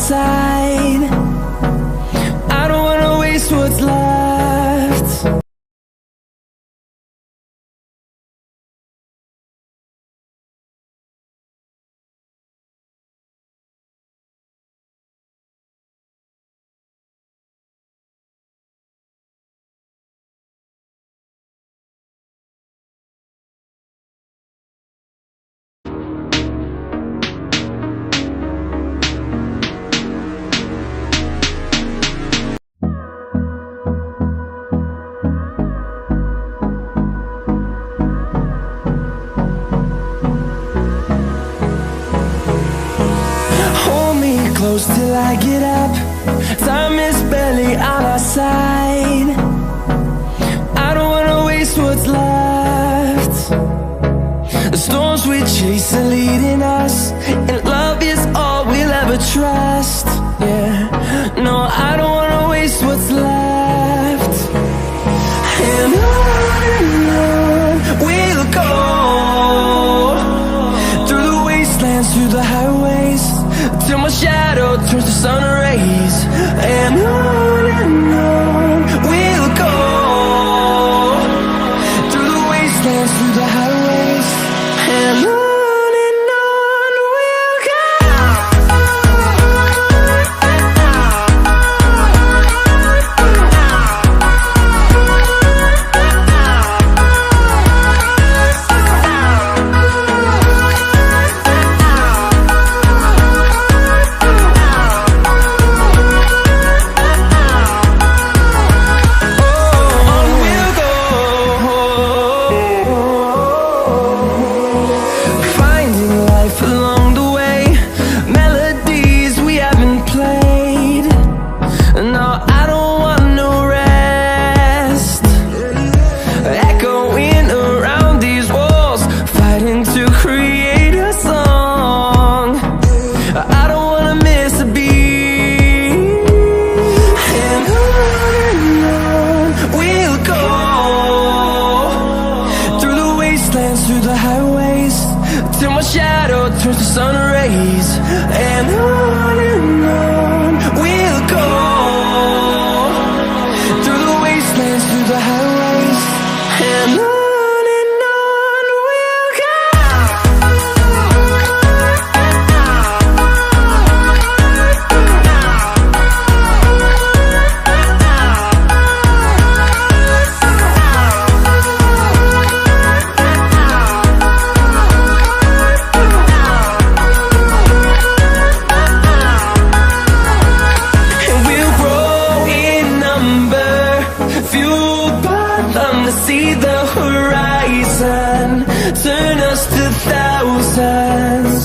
side. I don't wanna waste what's left. Close till I get up. Time is barely on our side. I don't wanna waste what's left. The storms we chase are leading us, and love is all we'll ever trust. Yeah, no, I don't wanna waste what's left. And on we'll go, through the wastelands, through the highways, till my shadow turns to sun rays. And on we'll go, through the wastelands, through the highways, and on we'll go. Through the highways, till my shadow turns to sun rays. And on we'll go, through the wastelands, through the highways, and on we'll go. See the horizon, turn us to thousands,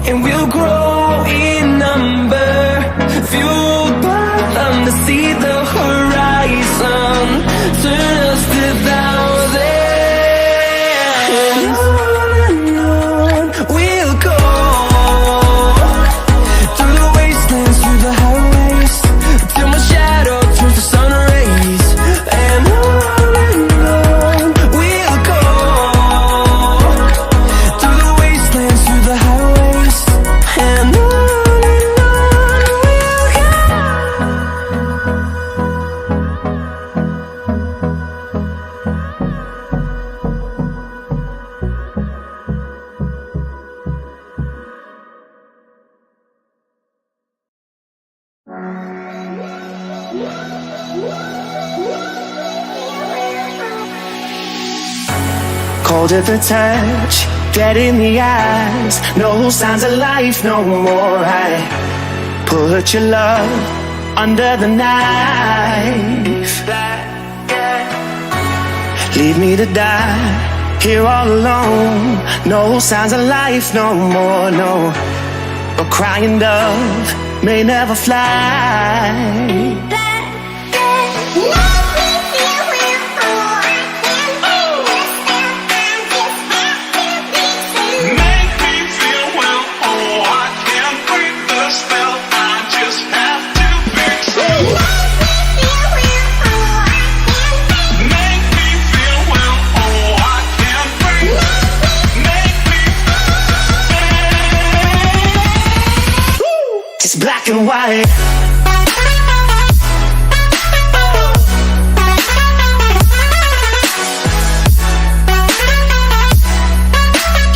and we'll grow in number, fueled by them to see the horizon, turn us to thousands. And on we'll go, through the wastelands, through the highways, till my shadow turns to sun rays. And cold at the touch, dead in the eyes, no signs of life no more. I put your love under the knife, leave me to die here all alone. No signs of life no more, no. A crying dove may never fly. It's black and white.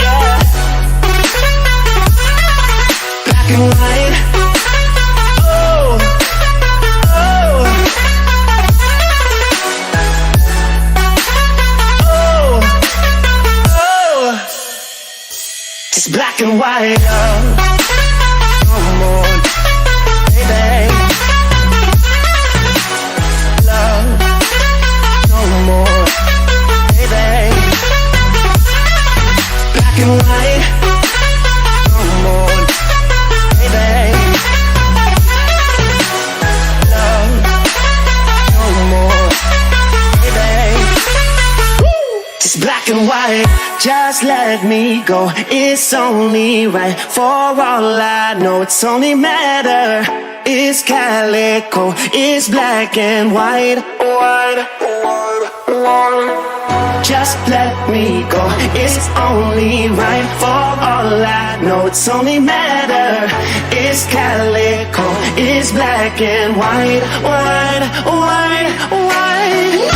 Yeah. Black and white. Oh, oh, oh, oh. It's black and white. No more, baby. Love, no more, baby. Black and white, no more, baby. Love, no more, baby. It's black and white. Just let me go. It's only right. For all I know, it's only matter. It's calico. It's black and white. White, white, white. Just let me go. It's only right. For all I know, it's only matter. It's calico. It's black and white. White, white, white.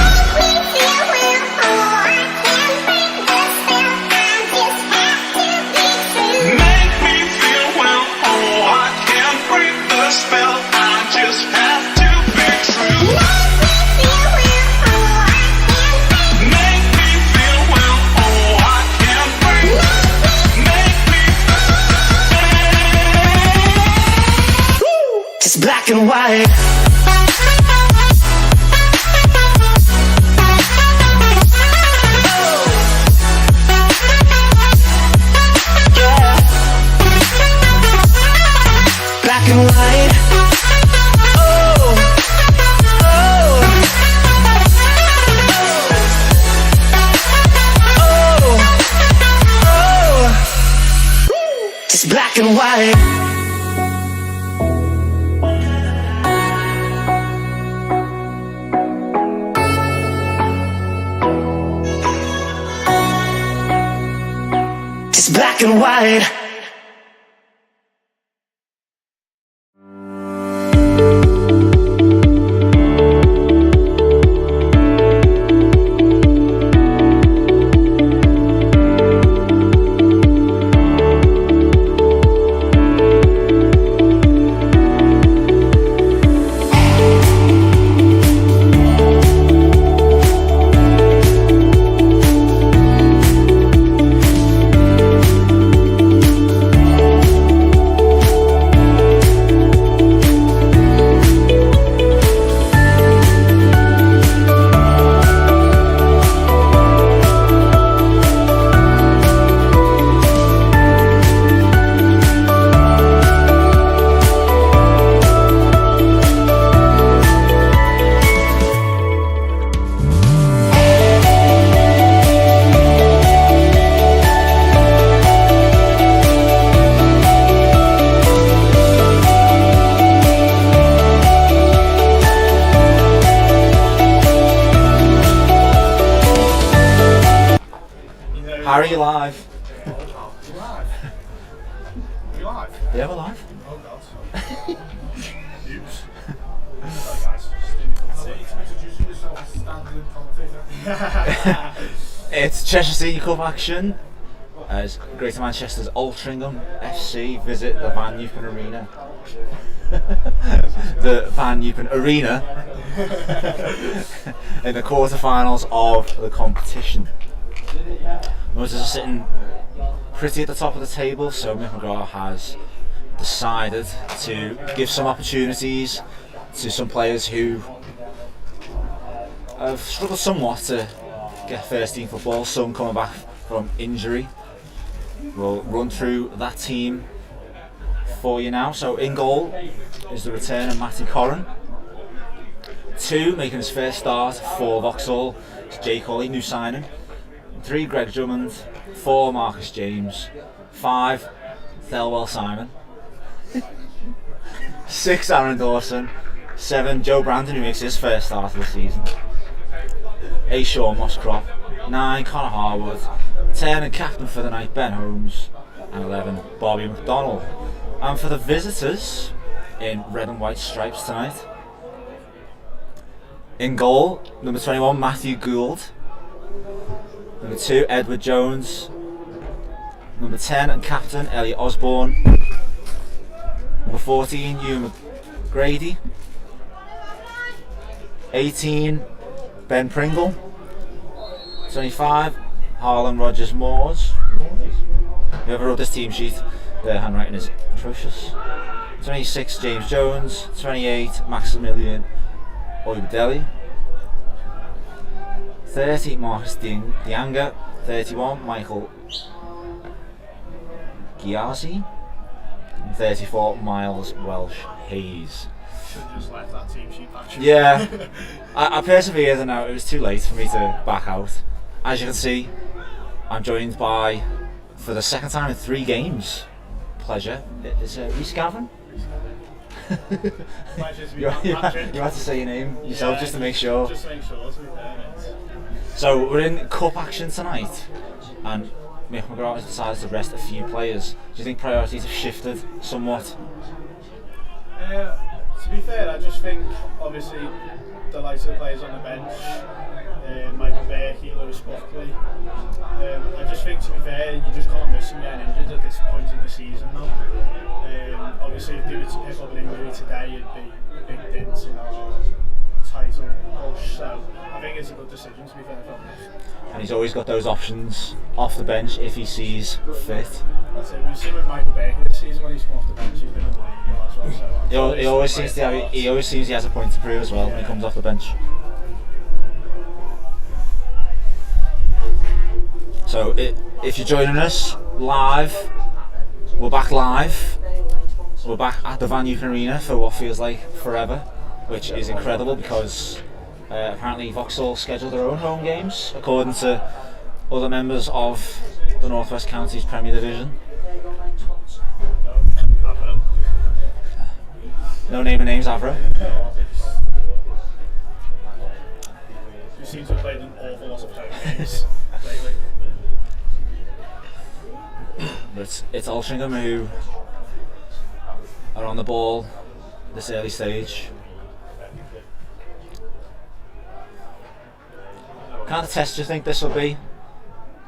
Black and white. Yeah. Black and white. Oh, oh, oh, oh. It's black and white. It's black and white. Harry, you live? Live? We live? Yeah, we're live. Oh god. Oops. Sorry guys. Introducing yourself as a standing commentator. It's Cheshire City Cup action as Greater Manchester's Altrincham FC visit the Van Eupen Arena. The Van Eupen Arena in the quarterfinals of the competition. Moses are sitting pretty at the top of the table, so Mick McGrath has decided to give some opportunities to some players who have struggled somewhat to get first team football, some coming back from injury. We'll run through that team for you now. So in goal is the return of Matty Corran. 2, making his first start for Vauxhall, is Jake Holley, new signing. 3, Greg Drummond. 4, Marcus James. 5, Thelwell Simon. 6, Aaron Dawson. 7, Joe Brandon, who makes his first start of the season. 8, Sean Mosscrop. 9, Connor Harwood. 10, and captain for the night, Ben Holmes. And 11, Bobby McDonald. And for the visitors, in red and white stripes tonight. In goal, number 21, Matthew Gould. Number 2, Edward Jones. Number 10 and captain, Elliot Osborne. Number 14, Hugh McGrady. 18, Ben Pringle. 25, Harlan Rogers Moores. Whoever wrote this team sheet, their handwriting is atrocious. 26, James Jones. 28, Maximilian Oibdelli. 30, Marcus Dianga. 31, Michael Giazzi. And 34, Miles Welsh Hayes. Should have just left that team sheet back. Yeah, I persevered and now it was too late for me to back out. As you can see, I'm joined by, for the second time in 3 games, pleasure, it's Rhys Gavin. Pleasure to be you, back, you, Patrick. you had to say your name yourself just to make sure. Just to make sure, to be fair, mate. So we're in cup action tonight, and Mick McGrath has decided to rest a few players. Do you think priorities have shifted somewhat? To be fair, I just think obviously the likes of the players on the bench, Michael Berkey, Lewis Buckley. I just think, to be fair, you just can't miss them getting injured at this point in the season now. Obviously, if they were to pick up an injury today, it'd be a big dent in our title push. So I think it's a good decision, to be fair, from Mick. And he's always got those options off the bench if he sees fit. That's it. We've seen with Michael Berkey this season when he's come off the bench, he's been unbelievable as well. So He always seems to have, he always seems he has a point to prove as well when he comes off the bench. So if you're joining us live, we're back live. We're back at the Van Eupen Arena for what feels like forever, which is incredible because apparently Vauxhall scheduled their own home games according to other members of the North West Counties Premier Division. No name and names, Avro. We seem to have played an awful lot of home games lately. But it's Altrincham who are on the ball this early stage. What kind of test do you think this will be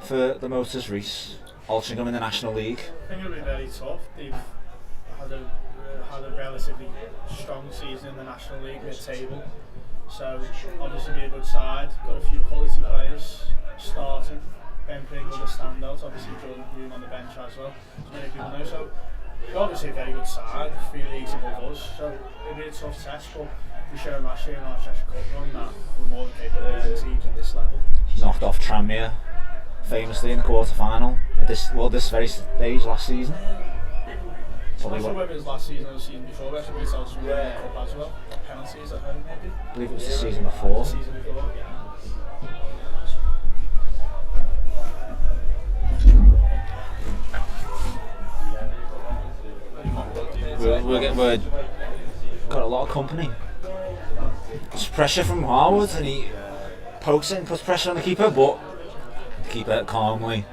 for the Motors, Reese? Altrincham in the National League. I think it'll be very tough. They've had a relatively strong season in the National League mid-table, so obviously be a good side. Got a few quality players starting. Ben Pringle the standout, obviously Jordan Hume on the bench as well, as many people know. So we're obviously a very good side, 3 leagues above us, so it'll be a tough test, but we showed last year in our Cheshire Cup run that we're more than capable of teams at this level. Knocked off Tranmere famously in the quarter final at this very stage last season. I'm not sure whether it was last season or the season before, we actually beat Altrincham in the Cup as well. Penalties at home maybe? I believe it was the season before. The season before, yeah. We're got a lot of company. There's pressure from Harwood and he pokes it and puts pressure on the keeper, but the keeper calmly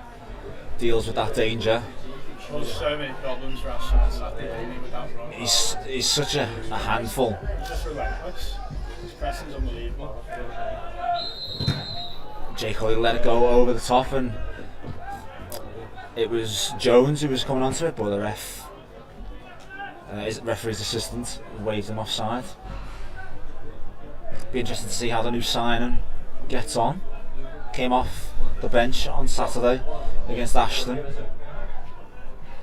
deals with that danger. There's so many problems for us on Saturday with that run. He's such a handful. He's just relentless. His pressing's unbelievable. Jake Hoy let it go over the top and it was Jones who was coming onto it, but the referee's assistant waved him offside. Be interesting to see how the new signing gets on. Came off the bench on Saturday against Ashton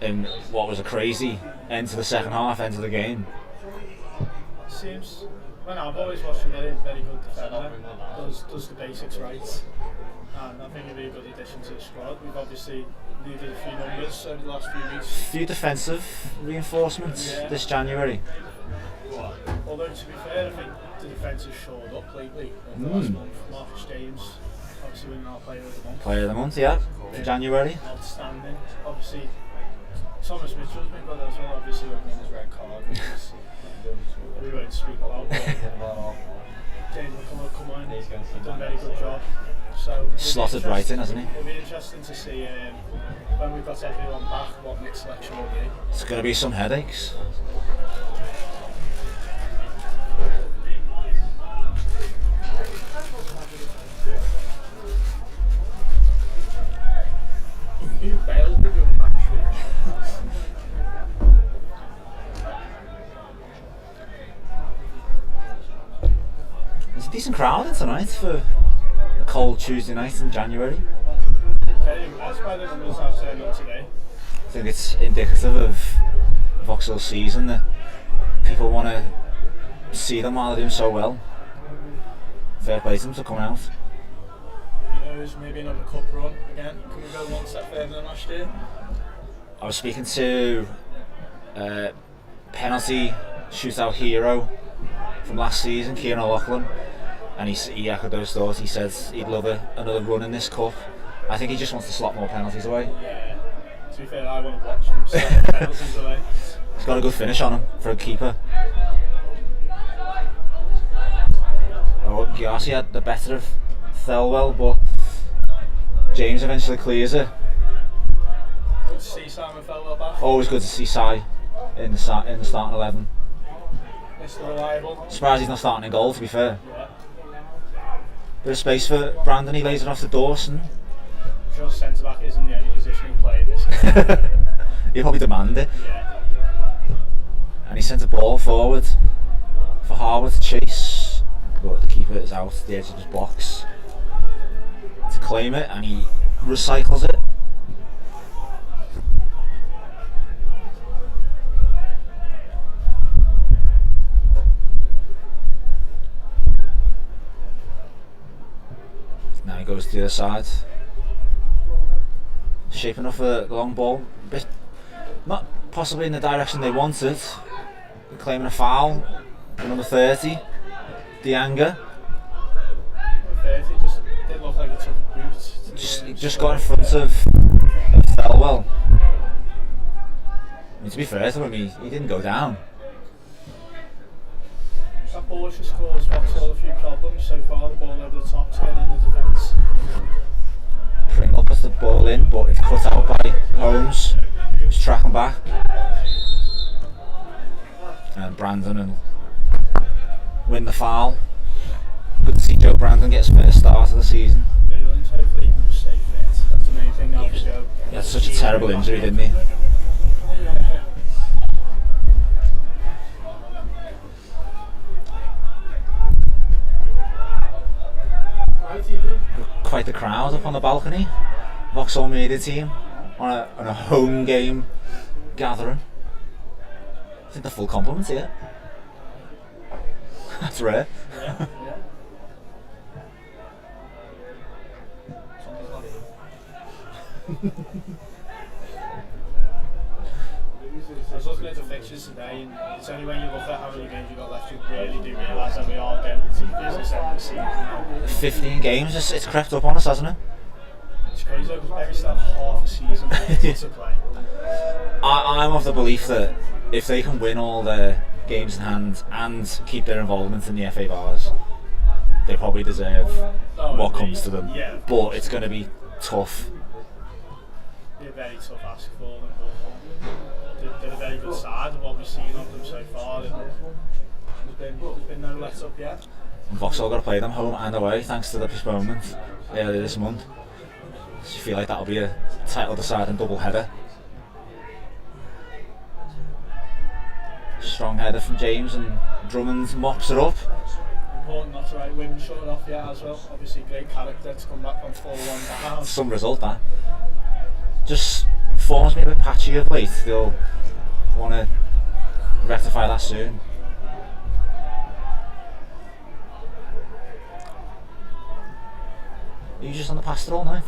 in what was a crazy end to the second half, end of the game. Seems, well, I've always watched him very, very good defender. Does the basics right, and I think he'll be a good addition to the squad. We've obviously needed a few numbers over the last few weeks. Few defensive reinforcements this January. Although to be fair, I think the defence has shored up lately over the last month. Marcus James, obviously winning our Player of the Month. Player of the Month, yeah, for January. Outstanding. Obviously, Thomas Mitchell's been good as well. Obviously, winning his red card, which is, we won't speak about. James will come on. He's done a very good job. So Slotted right in, hasn't he? It'll be interesting to see when we've got everyone back what next selection will be. It's going to be some headaches. Decent crowd in tonight for a cold Tuesday night in January. Very impressed by the numbers I've turned up today. I think it's indicative of Vauxhall's season that people want to see them while they're doing so well. Fair play to them for coming out. There's maybe another cup run again. Can we go one step further than last year? I was speaking to penalty shootout hero from last season, Kieran O'Loughlin, and he echoed those thoughts. He said he'd love another run in this cup. I think he just wants to slot more penalties away. Yeah. To be fair, I want to watch him slot penalties away. He's got a good finish on him for a keeper. Oh, Giarsi had the better of Thelwell, but James eventually clears it. Good to see Simon Felwell back. Always good to see Si in the starting 11. Mr. Reliable. Surprised he's not starting in goal, to be fair. Yeah. Bit of space for Brandon, he lays it off to Dawson. I'm sure centre back isn't the only position he played in this game. He'll probably demand it. Yeah. And he sends a ball forward for Harwood to chase, but the keeper is out the edge of his box to claim it, and he recycles it. Now he goes to the other side, shaping up a long ball, bit not possibly in the direction they wanted. Claiming a foul for number 30, Dianga. 30 just didn't look like it took a boot. Just got in front of Thelwell. I mean, to be fair to him, he didn't go down. That ball just caused Vauxhall a few problems so far. The ball over the top, turning the defence. Pringle puts the ball in, but it's cut out by Holmes, who's tracking back. And Brandon will win the foul. Good to see Joe Brandon get his first start of the season. Brilliant. Hopefully he can just stay fit. That's the main thing now for Joe. He had such a terrible injury, didn't he? Quite the crowd up on the balcony. Vauxhall media team on a home game gathering. I think the full complement here. That's rare. Yeah. I was looking at the fixtures today, and it's only when you look at how many games you've got left you really do realise that we are getting to the business end of the season now. 15 games, it's crept up on us, hasn't it? It's crazy because Bury still have half a season to play. I'm of the belief that if they can win all their games in hand and keep their involvement in the FA Bars, they probably deserve what comes to them. Yeah, but it's going to be tough. Be a very tough ask for them. But they're a very good side of what we've seen of them so far. And there's been no let up yet. Vauxhall got to play them home and away thanks to the postponement earlier this month. So you feel like that'll be a title deciding double header. Strong header from James, and Drummond mops it up. Important not to write women shut it off yet as well. Obviously great character to come back from 4-1 down. Some result that. Just form's been a bit patchy of late. They'll want to rectify that soon. Are you just on the pasta all night?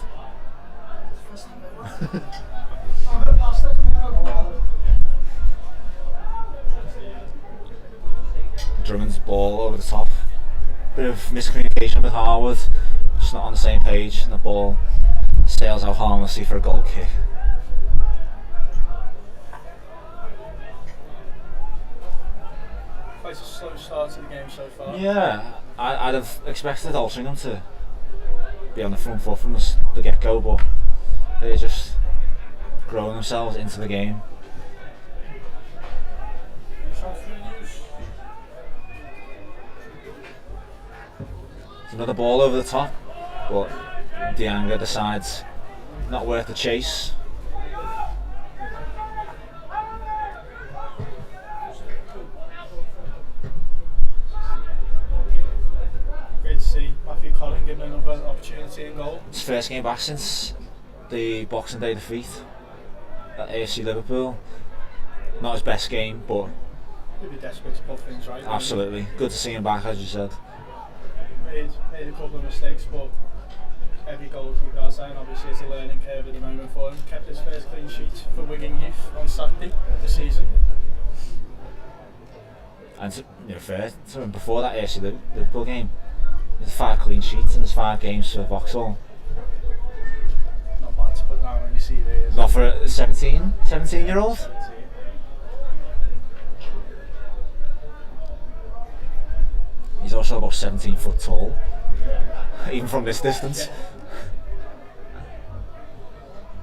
Drummond's ball over the top. Bit of miscommunication with Harwood. Just not on the same page, and the ball sails out harmlessly for a goal kick. Quite a slow start to the game so far. Yeah, I'd have expected Altrincham to be on the front foot from the get-go, but they're just growing themselves into the game. It's another ball over the top, but Dianga decides not worth the chase. quality in goal. His first game back since the Boxing Day defeat at AFC Liverpool. Not his best game, but He'd be desperate to put things right. absolutely good to see him back, as you said. Made a couple of mistakes, but every goalkeeper has that, and obviously it's a learning curve at the moment for him. Kept his first clean sheet for Wigan Youth on Saturday of the season. And fair to him, before that AFC Liverpool game, there's 5 clean sheets and there's 5 games for Vauxhall. Not bad to put down on your CV, is it? Not for a 17-year-old. 17. He's also about 17 foot tall, even from this distance.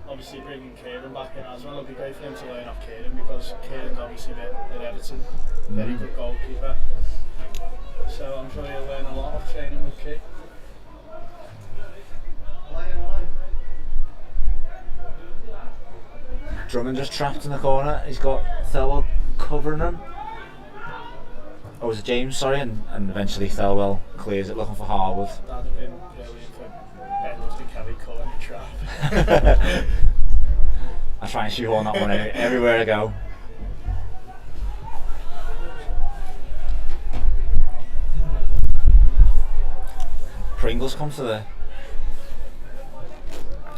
Obviously bringing Kieran back in as well, it'd be great for him to learn off Kieran, because Kieran's obviously been at Everton, very good goalkeeper. So I'm sure he'll learn a lot of training with Kieran. Drummond just trapped in the corner. He's got Thelwell covering him. Oh, was it James? Sorry, and eventually Thelwell clears it, looking for Harwood. That'd have been brilliant for Ben to Kelly cutting the trap. I try and shoehorn that one everywhere I go. Pringle's come to the...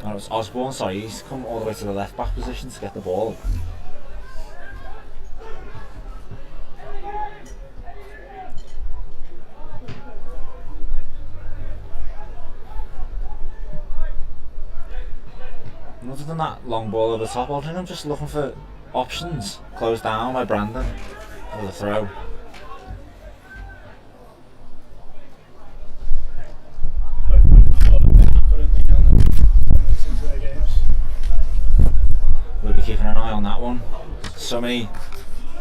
Oh, it was Osborne, sorry, he's come all the way to the left back position to get the ball. And other than that long ball over the top, I'm just looking for options. Closed down by Brandon with a throw. We'll be keeping an eye on that one. So many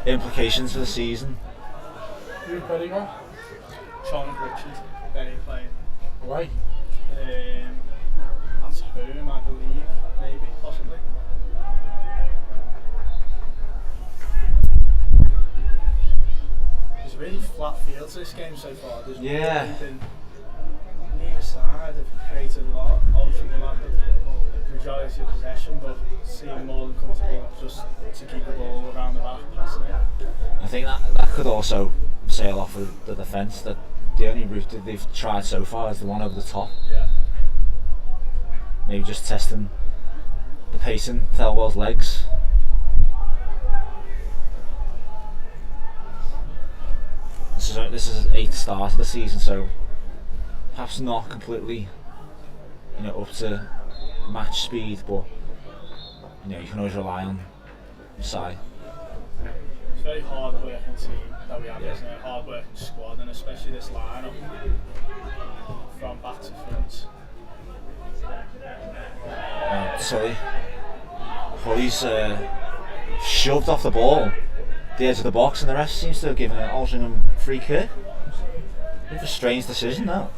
implications for the season. Who's betting on? Sean Richard, Benny playing. Why? That's home, I believe, maybe, possibly. There's a really flat field to this game so far. There's really been neither side have created a lot. Altrincham have the majority of possession, but seem more than comfortable just to keep the ball around the back, passing it. I think that could also sail off with the defence. That the only route that they've tried so far is the one over the top. Yeah. Maybe just testing the pace in Thelwell's legs. This is 8th start of the season, so perhaps not completely, up to match speed, but you can always rely on Sai. It's a very hard working team that we have, isn't it? Hard working squad, and especially this lineup from back to front. Sully. Holly's shoved off the ball, the edge of the box, and the ref seems to have given Altrincham free kick. Bit of a strange decision, that.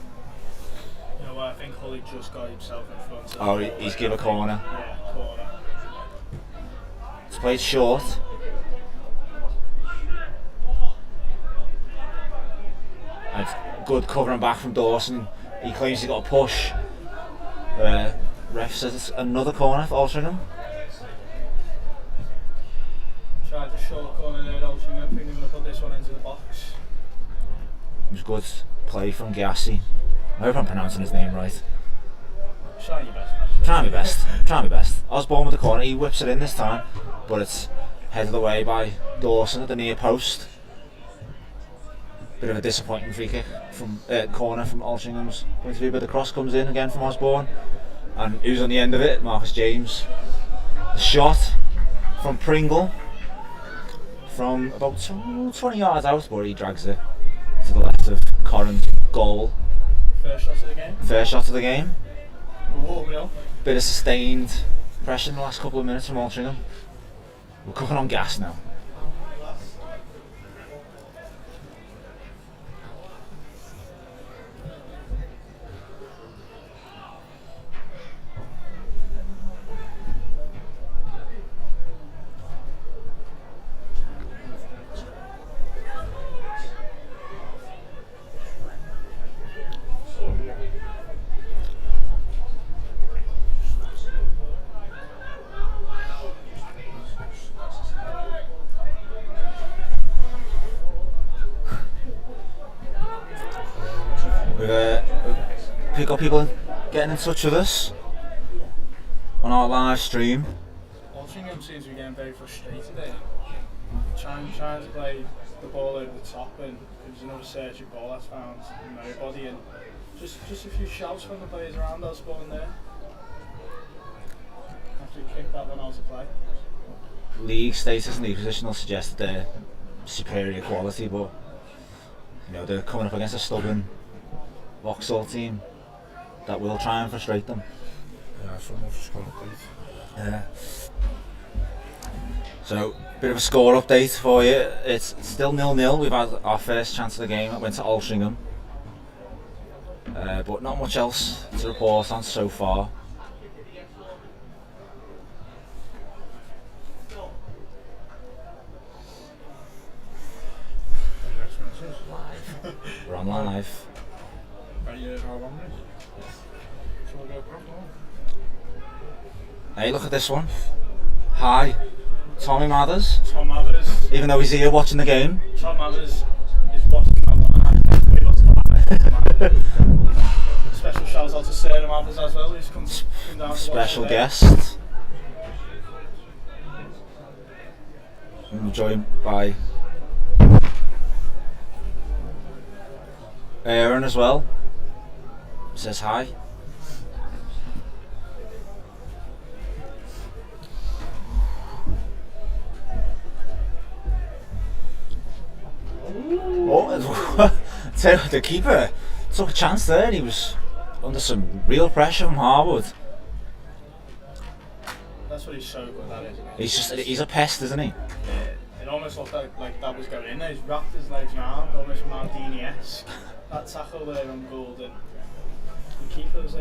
You know what, I think Holly just got himself in front. Oh, he's given a corner. Yeah, corner. It's played short. And good covering back from Dawson. He claims he got a push. Ref says it's another corner for Altrincham. Tried the short corner there, Altrincham. I think they're going to put this one into the box. It was good play from Giassi. I hope I'm pronouncing his name right. Try your best. Trying my best. Osborne with the corner, he whips it in this time, but it's headed away by Dawson at the near post. Bit of a disappointing free kick from corner from Altrincham's point of view, but the cross comes in again from Osborne, and who's on the end of it? Marcus James. The shot from Pringle from about 20 yards out, but he drags it to the left of Corran's goal. First shot of the game. First shot of the game. Warming up. Bit of sustained pressure in the last couple of minutes from Altrincham. We're cooking on gas now. pick up people getting in touch with us on our live stream. Altrincham seems to be getting very frustrated there. Trying to play the ball over the top, and there's another searching ball that's found nobody, and just a few shouts from the players around us ball there. After we kick that one out of play. League status and league position will suggest that they're superior quality, but they're coming up against a stubborn Vauxhall team that will try and frustrate them. Yeah, so much score update. Yeah. So, bit of a score update for you. It's still 0-0. We've had our first chance of the game. It went to Altrincham. But not much else to report on so far. We're on live. Hey, look at this one. Hi, Tommy Mathers. Tom Mathers. Even though he's here watching the game. Tom Mathers is watching that live. Special shout out to Sarah Mathers as well, who's come down to Special watch guest. I'm joined by Aaron as well. Says hi. Oh, the keeper took a chance there, and he was under some real pressure from Harwood. That's what he's so good at, isn't he? He's a pest, isn't he? Yeah, it almost looked like that was going in there. He's wrapped his legs around, almost Maldini-esque. That tackle there on Golden. The keeper's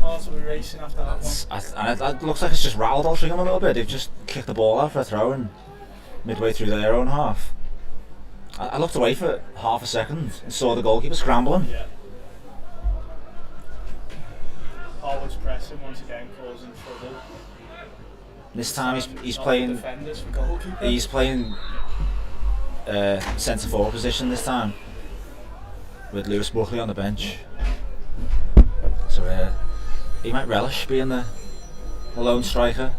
also racing after that one. And it looks like it's just rattled Altrincham a little bit. They've just kicked the ball out for a throw, and midway through their own half. I looked away for half a second and saw the goalkeeper scrambling. Yeah. Harwood's pressing once again, causing trouble. This time he's playing. He's playing centre forward position this time, with Lewis Buckley on the bench. So he might relish being the lone striker.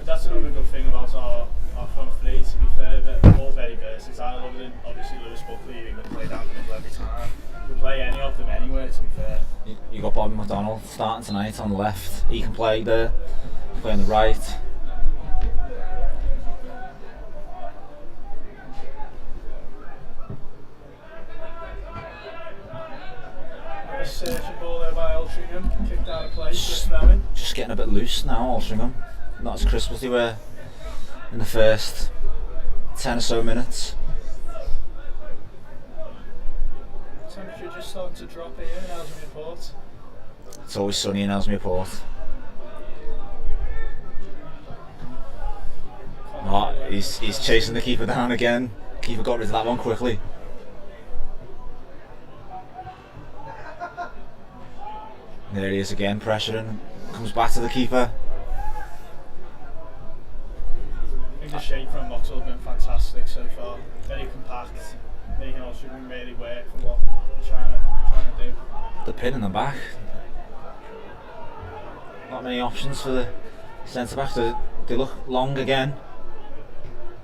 That's another good thing about our front three, to be fair, they're all very versatile. Other than obviously Lewis Buckley, who can play down the middle every time. You can play any of them anywhere, to be fair. You got Bobby McDonald starting tonight on the left. He can play there, play on the right. A searching ball there by Altrincham, kicked out of play, just knowing. Just getting a bit loose now, Altrincham. Not as crisp as they were in the first 10 or so minutes. Temperature just starting to drop here in Ellesmere Port. It's always sunny in Ellesmere Port. Oh, he's chasing the keeper down again. Keeper got rid of that one quickly. There he is again, pressuring. Comes back to the keeper. I think the shape from Vauxhall has been fantastic so far. Very compact, making Altrincham really work for what they're trying to do. The pin in the back. Not many options for the centre back. They look long again,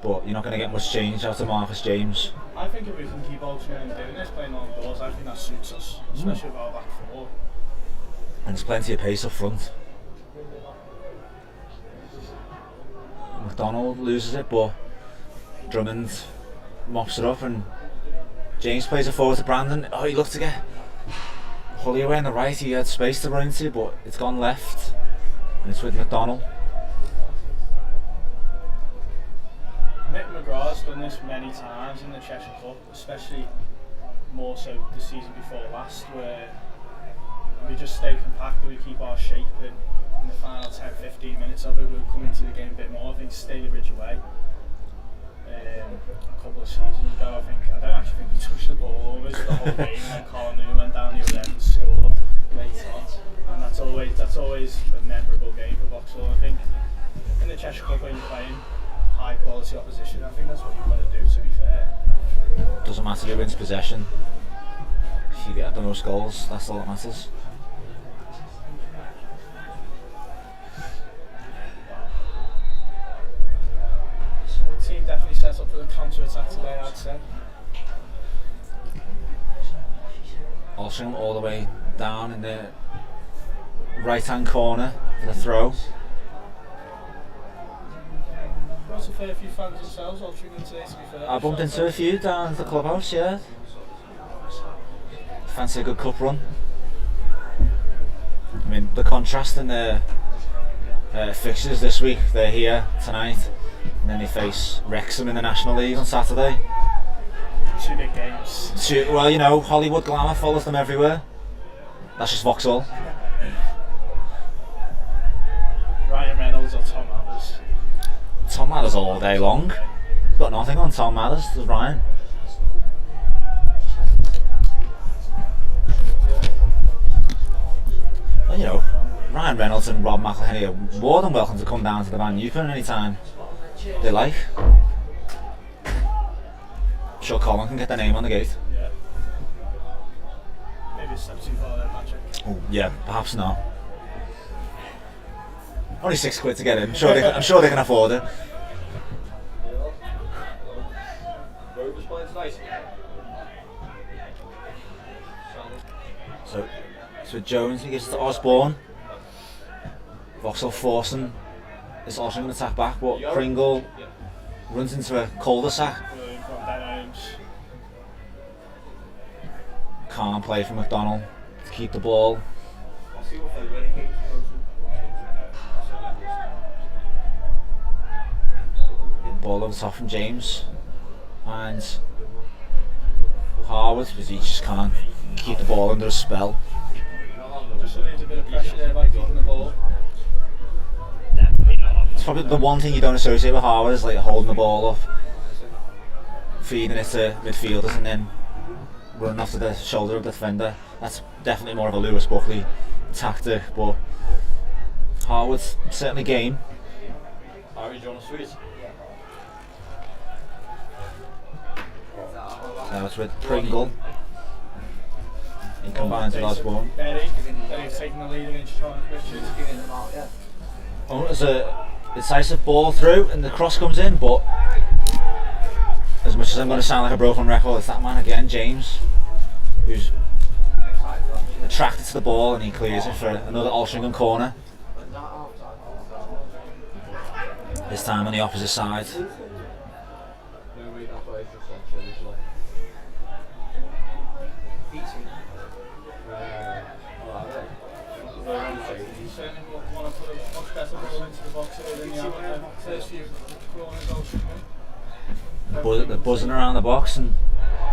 but you're not going to get much change out of Marcus James. I think if we can keep Altrincham doing this, playing long balls, I think that suits us, especially with our back four. And there's plenty of pace up front. McDonald loses it, but Drummond mops it up, and James plays it forward to Brandon. Oh, he looked to get Hully away on the right. He had space to run into, but it's gone left, and it's with McDonald. Mick McGraw's done this many times in the Cheshire Cup, especially more so the season before last, where we just stay compact, we keep our shape, and in the final 10-15 minutes of it we'll come into the game a bit more. I think Stalybridge away a couple of seasons ago, I don't actually think we touched the ball almost the whole game, and Colin Newman went down the other end and scored late on, and that's always a memorable game for Vauxhall. I think in the Cheshire Cup when you're playing high quality opposition, I think that's what you've got to do, to be fair. Doesn't matter who wins possession. If you get the most goals, that's all that matters. The team definitely set up for the counter-attack today, I'd say. Altrincham all the way down in the right-hand corner for the throw. Brought a fair few fans themselves, Altrincham today, to be fair. I bumped into a few down at the clubhouse, yeah. Fancy a good cup run. I mean, the contrast in the fixtures this week, they're here tonight, and then they face Wrexham in the National League on Saturday. Two big games. Well, you know, Hollywood glamour follows them everywhere. That's just Vauxhall. Ryan Reynolds or Tom Mathers? Tom Mathers all day long. Got nothing on Tom Mathers, does Ryan. Well, you know, Ryan Reynolds and Rob McElhenney are more than welcome to come down to the Van Newpen anytime they like. I'm sure Colin can get their name on the gate. Yeah. Maybe a step too far there, Patrick. Oh, yeah, perhaps not. Only £6 to get in. I'm sure they can afford it. So Jones, he gives it to Osborne. Vauxhall forcing this Altrincham to attack back, but Pringle runs into a cul-de-sac. Can't play from McDonald to keep the ball. Ball over the top from James, and Harwood, because he just can't keep the ball under a spell. Just needs a bit of pressure there by keeping the ball. It's probably the one thing you don't associate with Harwood is like holding the ball up, feeding it to midfielders, and then running off to the shoulder of the defender. That's definitely more of a Lewis Buckley tactic, but Harwood's certainly game. Harry, do you want a sweet? Now it's with Pringle. He combines with Osborne. Berry's taking the lead against Sean Richards. Oh, there's a decisive ball through and the cross comes in, but as much as I'm going to sound like a broken record, it's that man again, James, who's attracted to the ball, and he clears it for another Altrincham corner. This time on the opposite side. Want to put a much better ball into the box than the first few corners. They're buzzing around the box, and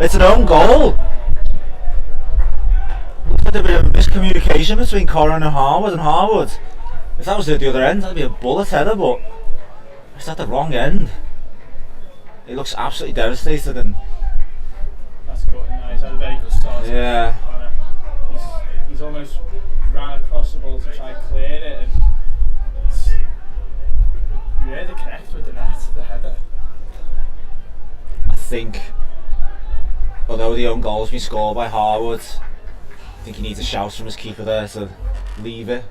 it's an own goal. Looks like a bit of miscommunication between Corran and Harwood. If that was at the other end, that'd be a bullet header, but it's at the wrong end. He looks absolutely devastated, and that's good. No, he's had a very good start. Yeah. He's almost ran across the ball to try and clear it, and you hear the connect with the net, the header. I think, although the own goal's been scored by Harwood, I think he needs a shout from his keeper there to leave it.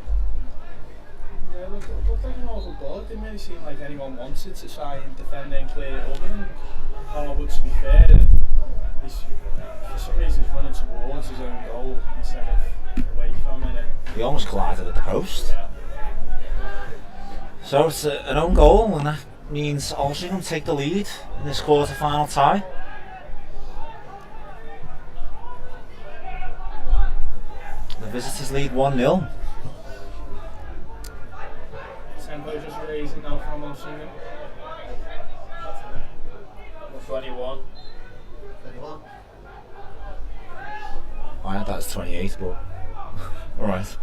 Yeah, it looked like an awful ball. It didn't really seem like anyone wanted to try and defend and clear it other than Harwood, to be fair. For some reason he's running towards his own goal instead of away from it. He almost collided at the post. Yeah. So it's an own goal, and that means Altrincham take the lead in this quarter-final tie. The visitors lead 1-0. Tempo just raising now from Altrincham. 21. I had that as 28, but alright.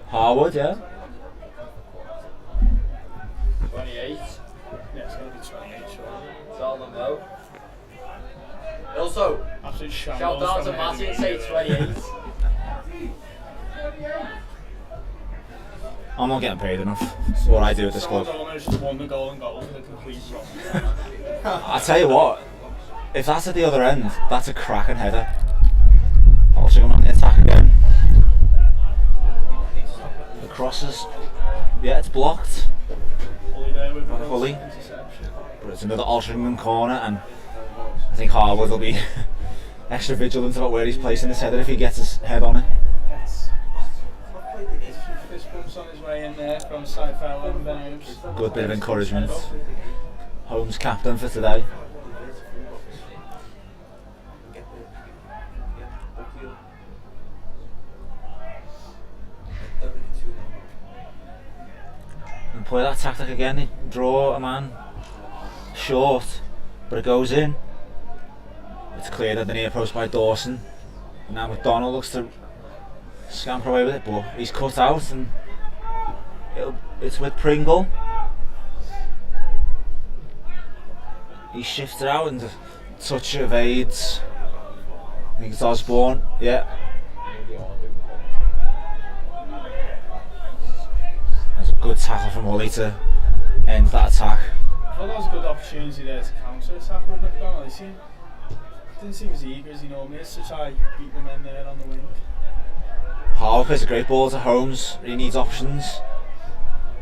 Harwood, yeah. 28. Yeah, it's going to be 28, sure. Tell them no. Also, Absolute shout shambles down from to Matty and Eddie. say 28. I'm not getting paid enough for what I do at this club. Someone's almost just won the goal and got with a complete drop. I tell you what, if that's at the other end, that's a cracking header. Altrincham on the attack again. The crosses, yeah, it's blocked. Fully there with the Fully. interception. But it's another Altrincham corner, and I think Harwood will be extra vigilant about where he's placing his header if he gets his head on it. Fist bumps on his way in there from Seifel and Ben Oaks. Good bit of encouragement. Holmes captain for today. And play that tactic again, they draw a man short, but it goes in. It's cleared at the near post by Dawson. And now McDonald looks to scamper away with it, but he's cut out, and it's with Pringle. He shifts it out and a touch evades. I think it's Osborne, yeah. There's a good tackle from Woolley to end that attack. I thought that was a good opportunity there to counter attack with McDonald. Didn't seem as eager as he normally is to try beat the men there on the wing. Harwood plays a great ball to Holmes, he needs options.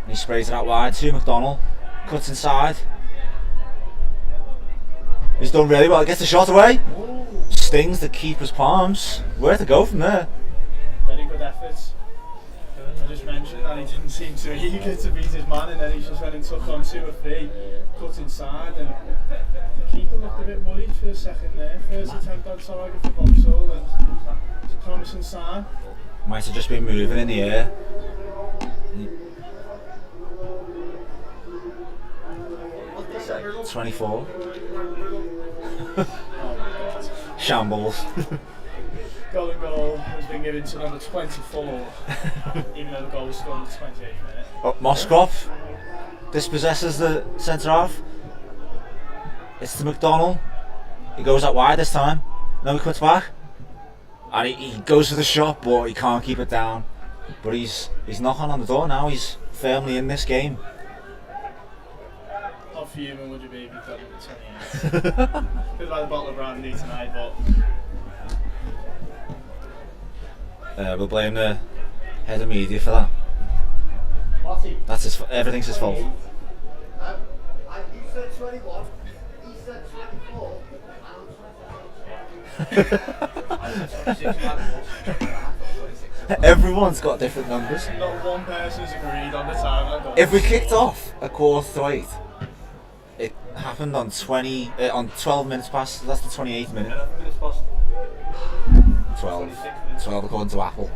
And he sprays it out wide to McDonald, cuts inside. He's done really well, gets the shot away. Ooh, Stings the keeper's palms. Where to go from there? very good effort. I just mentioned that he didn't seem too eager to beat his man, and then he just went and took on 2 or 3, cut inside, and the keeper looked a bit worried for a second there. First attempt on target for Vauxhall, and it's a promising sign. Might have just been moving in the air. 24. Shambles. Golden goal has been given to number 24, even though the goal was scored in the 28th minute. Oh, Moskov dispossesses the centre half. It's to McDonald. He goes out wide this time. Now he cuts back. And he goes for the shot, but he can't keep it down. But he's knocking on the door now. He's firmly in this game. How fuming would you be if you got it in the 28th? Feels like a bottle of brandy tonight, but We'll blame the head of media for that. That's his. Everything's his fault. You said 21, he said 24, Everyone's got different numbers. not one person's agreed on the time that goal. If we kicked off at 7:45, it happened on 12 minutes past. That's the 28th minute. 12 according to Apple.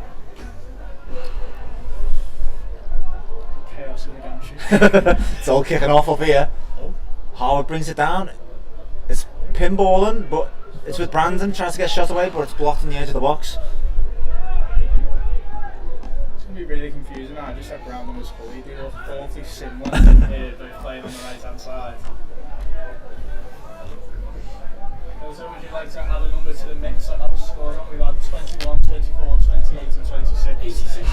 Chaos in the gantry. It's all kicking off up here. Harwood brings it down. It's pinballing, but it's with Brandon trying to get shot away, but it's blocked on the edge of the box. It's going to be really confusing. I just said Brandon was fully. They look awfully similar but playing on the right hand side. So would you like to add a number to the mix that was scored on? We've had 21, 24, 28 and 26. 86.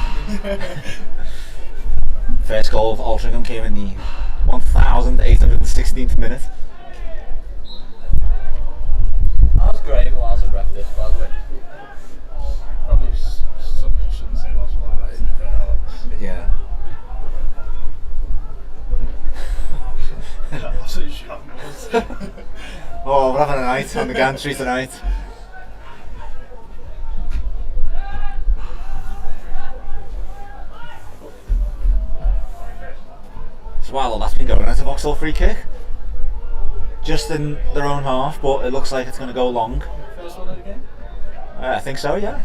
First goal of Altrincham came in the 1816th minute. That was great while I ref this, by the way. Probably something you shouldn't say last one, right? Yeah. Absolute shambles. Oh, we're having a night on the gantry tonight. So while all that's been going, it's a Vauxhall free kick. Just in their own half, but it looks like it's going to go long. First one of the game? I think so, yeah.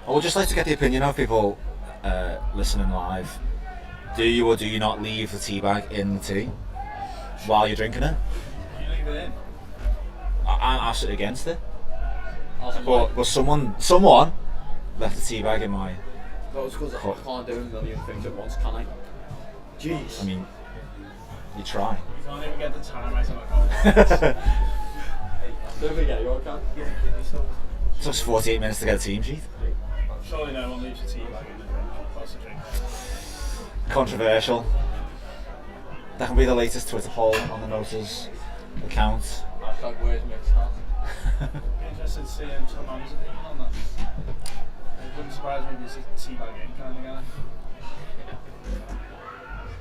I would just like to get the opinion of people listening live. Do you or do you not leave the tea bag in the tea while you're drinking it? You leave it in. I'm absolutely against it. But But someone left the tea bag in my. that was because I can't do a million things at once, can I? Jeez. I mean, you try. You can't even get the time right on the goal. Don't forget your account. It took us 48 minutes to get a team sheet. Surely no one leaves a tea bag in the drink. What's the drink? Controversial. That can be the latest Twitter poll on the Notas account. Hashtag words mixed hat. Be interested to see some man's opinion on that. It wouldn't surprise me if he's a tea bag in kind of guy.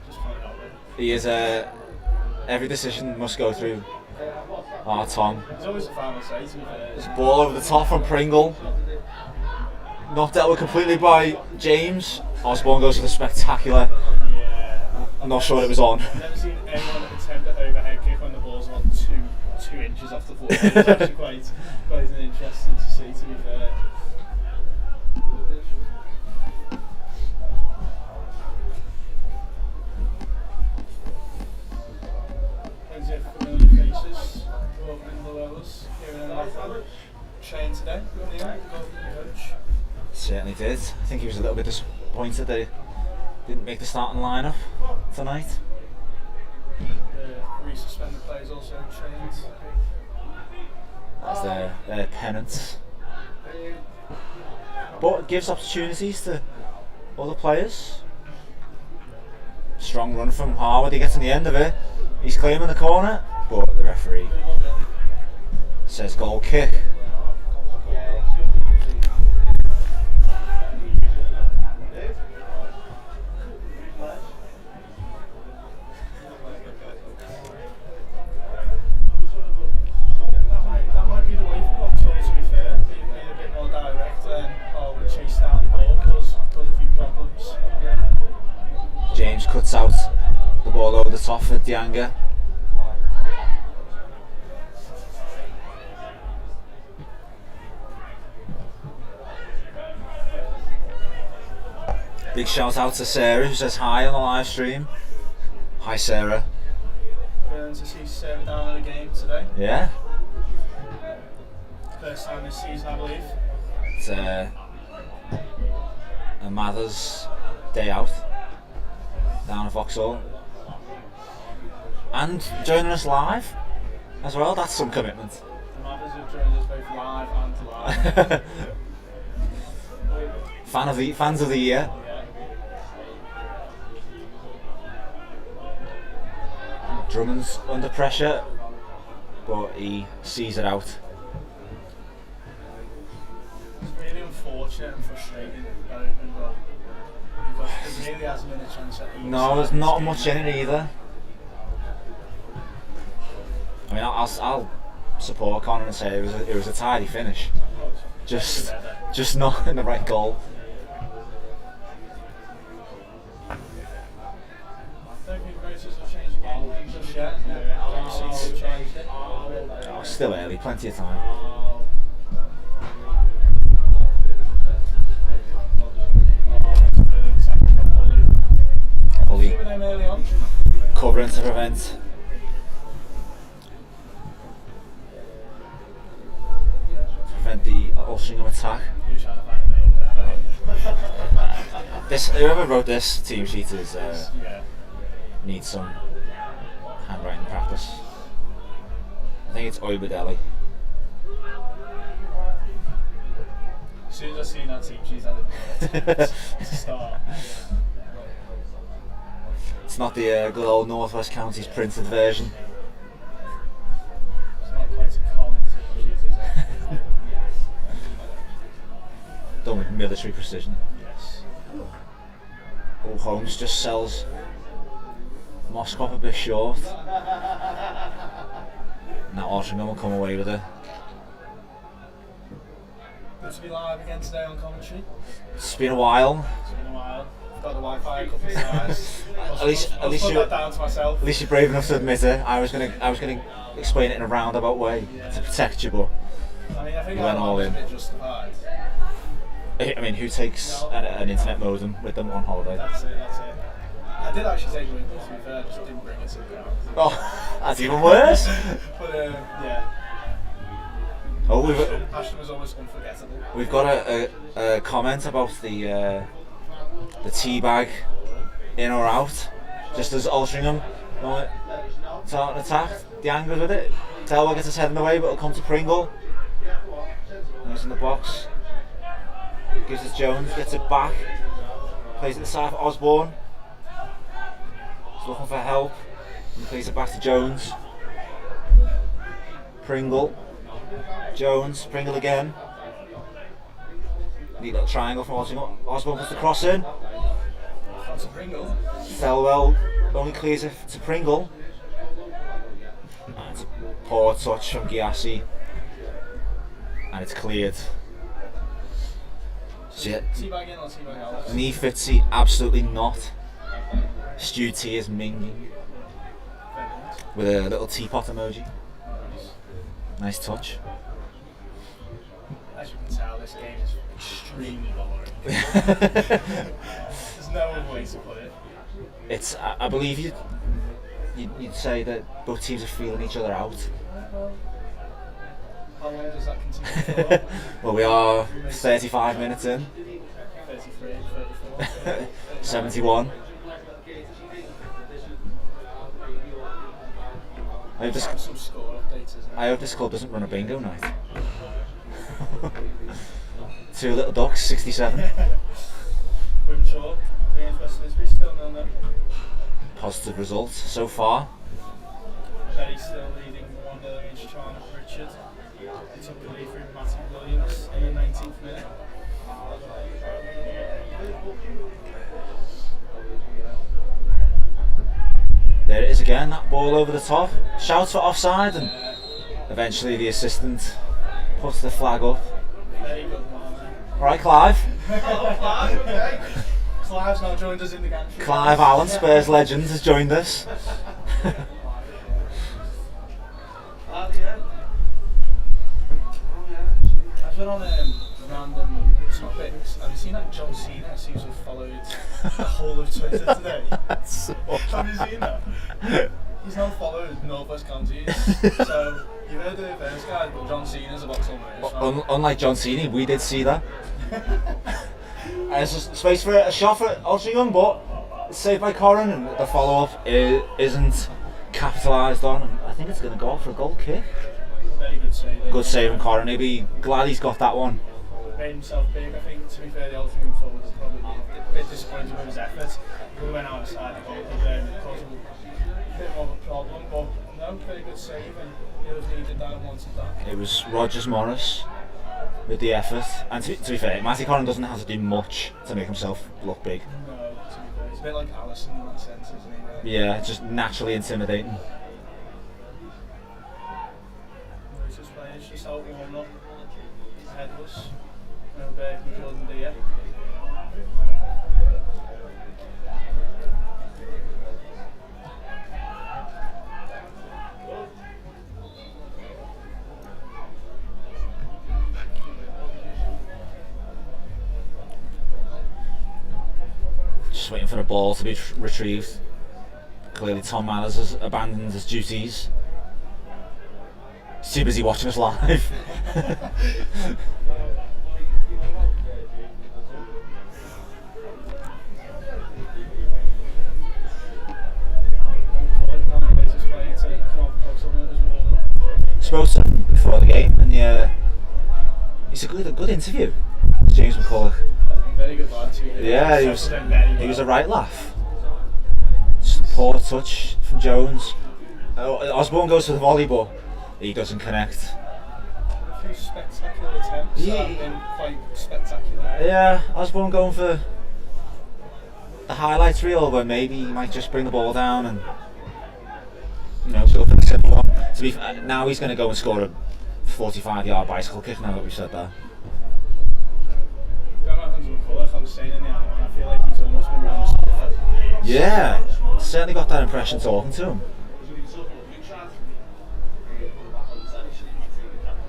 Just put it out there. He is every decision must go through our Tom. There's always a final say to be fair. There's a ball over the top from Pringle. Not dealt with completely by James. Osborne goes for the spectacular. Yeah. I'm not sure it was on. I've never seen anyone attempt an overhead kick when the ball's about two inches off the floor. It's actually quite an interesting to see, to be fair. Plenty of familiar faces walking in the levels here in Altrincham. Shane today, Neil, the coach. Certainly did. I think he was a little bit disappointed that he didn't make the starting lineup tonight. The re-suspended players also trained. That's their penance. But it gives opportunities to other players. Strong run from Harwood, he gets on the end of it. He's claiming the corner, but the referee says goal kick. That might be the way for Vauxhall, to be fair. Being a bit more direct and Harwood chase down the ball, cause a few problems. James cuts out the ball over the top for Dianga. Big shout out to Sarah who says hi on the live stream. Hi Sarah. Brilliant to see Sarah down in the game today. Yeah. First time this season, I believe. It's a Mather's day out down at Vauxhall. And joining us live as well, that's some commitment. The Mathers have joined us both live and live. Fans of the year. Drummond's under pressure, but he sees it out. It's really unfortunate and frustrating that open goal, because there really hasn't been a chance at either No, side there's this not game. much in it either. I mean, I'll support Connor and say it was a tidy finish, just not in the right goal. I don't think voters have changed the game just yet. I don't see they've changed it. Oh, still early, plenty of time. Bully With them early on. covering to prevent. The Altrincham attack. Who's trying to find a name? Whoever wrote this team sheet is Yeah. needs some handwriting practice. I think it's Oibadelli. As soon as I seen that team sheet, I didn't know where to start. It's not the good old North West Counties printed version. It's not quite a common team sheet, is it? Done with military precision. Yes. Oh, Holmes just sells Moskov a bit short. Now Altrincham will come away with it. Good to be live again today on commentary. It's been a while. It's been a while. I've got the Wi-Fi a couple of times. At least I'll put you- that down to myself. At least you're brave enough to admit it. I was gonna explain it in a roundabout way to protect you, but I mean, I think You went that all was a in. bit justified. I mean, who takes an internet modem with them on holiday? That's it. I did actually take one, to be fair, I just didn't bring it to the ground. Oh, that's even worse. But yeah, Oh, Ashton was almost unforgettable. we've got a comment about the tea bag in or out. Just as Altrincham start an attack, the angles with it. Telwa gets his head in the way, but it'll come to Pringle. And he's in the box. gives it to Jones, gets it back, plays it to the side for Osborne. He's looking for help, and plays it back to Jones. Pringle, Jones, Pringle again. Neat little triangle from Osborne. Osborne puts the cross in. Thelwell only clears it to Pringle. And it's a poor touch from Gyasi. And it's cleared. So yeah, knee fitsy, absolutely not. Stu T is minging with a little teapot emoji. Nice touch. As you can tell, this game is extremely boring. There's no other way to put it. It's, I believe you'd say that both teams are feeling each other out. How long does that continue for? Well, we are 35 minutes in. 33, 34. 71. I Some score updates, isn't it? hope this club doesn't run a bingo night. Two little ducks, 67. Winshaw against West Lisbon, still 0-0. Positive results so far. Berry still leading 1-0 against Charnock Richard. He took the lead through Matty Williams in the 19th minute. There it is again, that ball over the top. Shouts for offside, and eventually the assistant puts the flag up. Very good one. Right, Clive. Clive's now joined us in the gantry. Clive Allen, Spurs legend, has joined us. I've been on random topics. Have you seen that John Cena seems to have followed the whole of Twitter today? Have you seen that? He's now followed Northwest Counties. So you've heard the first guy, but John Cena's a box on. Unlike John Cena, we did see that. There's just space for a shot for Altrincham, but it's saved by Corrin, and the follow-up isn't capitalised on. And I think it's going to go for a goal kick. Very good save. Good save from Corrin. He'll be glad he's got that one. Made himself big. I think, to be fair, the Altrincham forward was probably a bit disappointed with his effort. He went outside the goal, and caused a bit more of a problem. But no, very good save, and he was needed that and wanted that. It was Rogers Morris with the effort. And to be fair, Matty Corrin doesn't have to do much to make himself look big. No, to be fair, he's a bit like Allison in that sense, isn't he? Yeah, just naturally intimidating. It's just out warm up, headless, no bag from Jordan Deere. Just waiting for the ball to be retrieved. Clearly Tom Mallers has abandoned his duties. He's too busy watching us live. Spoke to him before the game, and yeah, it's a good interview. James McCulloch. Very good lad too. Yeah, he was a right laugh. Just a poor touch from Jones. Osborne goes for the volley, but he doesn't connect. A few spectacular attempts that have been quite spectacular. Yeah, Osborne going for the highlights reel, where maybe he might just bring the ball down and go for the simple one. To be now he's going to go and score a 45-yard bicycle kick. Now that we've said that. I was saying in the hour, I feel like he's almost been round the school. Yeah, certainly got that impression talking to him.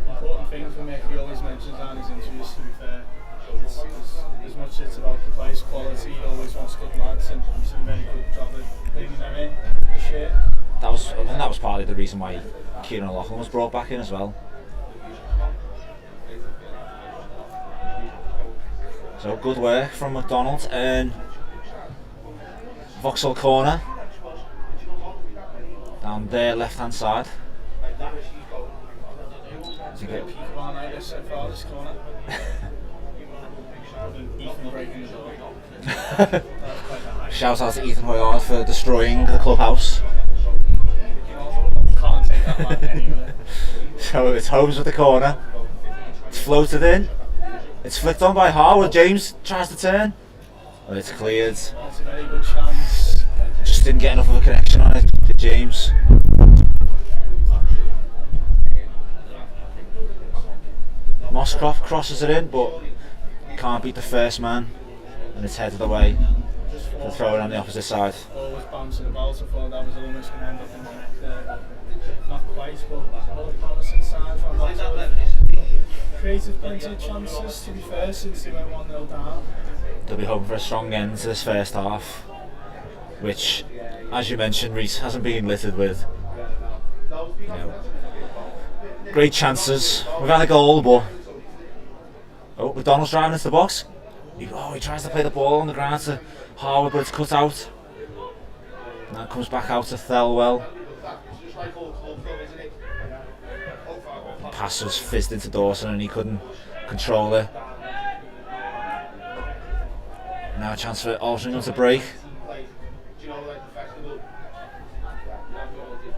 Important thing for me, he always mentions that in his interviews, to be fair. As much as it's about the players' quality, he always wants good lads, and he's done a very good job of bringing them in this year. I think that was partly the reason why Kieran O'Loughlin was brought back in as well. So good work from McDonald, and Vauxhall corner down there, left hand side. It's a good peak one, I guess, so far this corner. And Ethan breaking the door. That was quite a high. Shout out to Ethan Hoyard for destroying the clubhouse. Can't take that man anywhere. So it's Holmes with the corner. It's floated in. It's flicked on by Harwood. James tries to turn. But it's cleared. That's a very good chance. Just didn't get enough of a connection on it to James. Mosscroft crosses it in, but can't beat the first man, and it's headed away to throw it on the opposite side. Always bouncing about. I thought that was almost going to end up in the net there. Not quite, but all promising signs from that. Created plenty of chances, to be fair, since they went 1-0 down. They'll be hoping for a strong end to this first half, which, as you mentioned, Reece hasn't been littered with, you know, great chances. We've had a goal, but McDonald's driving into the box. He tries to play the ball on the ground to Harwood, but it's cut out. And that comes back out to Thelwell. Pass was fizzed into Dawson and he couldn't control it. Now a chance for Altrincham to break.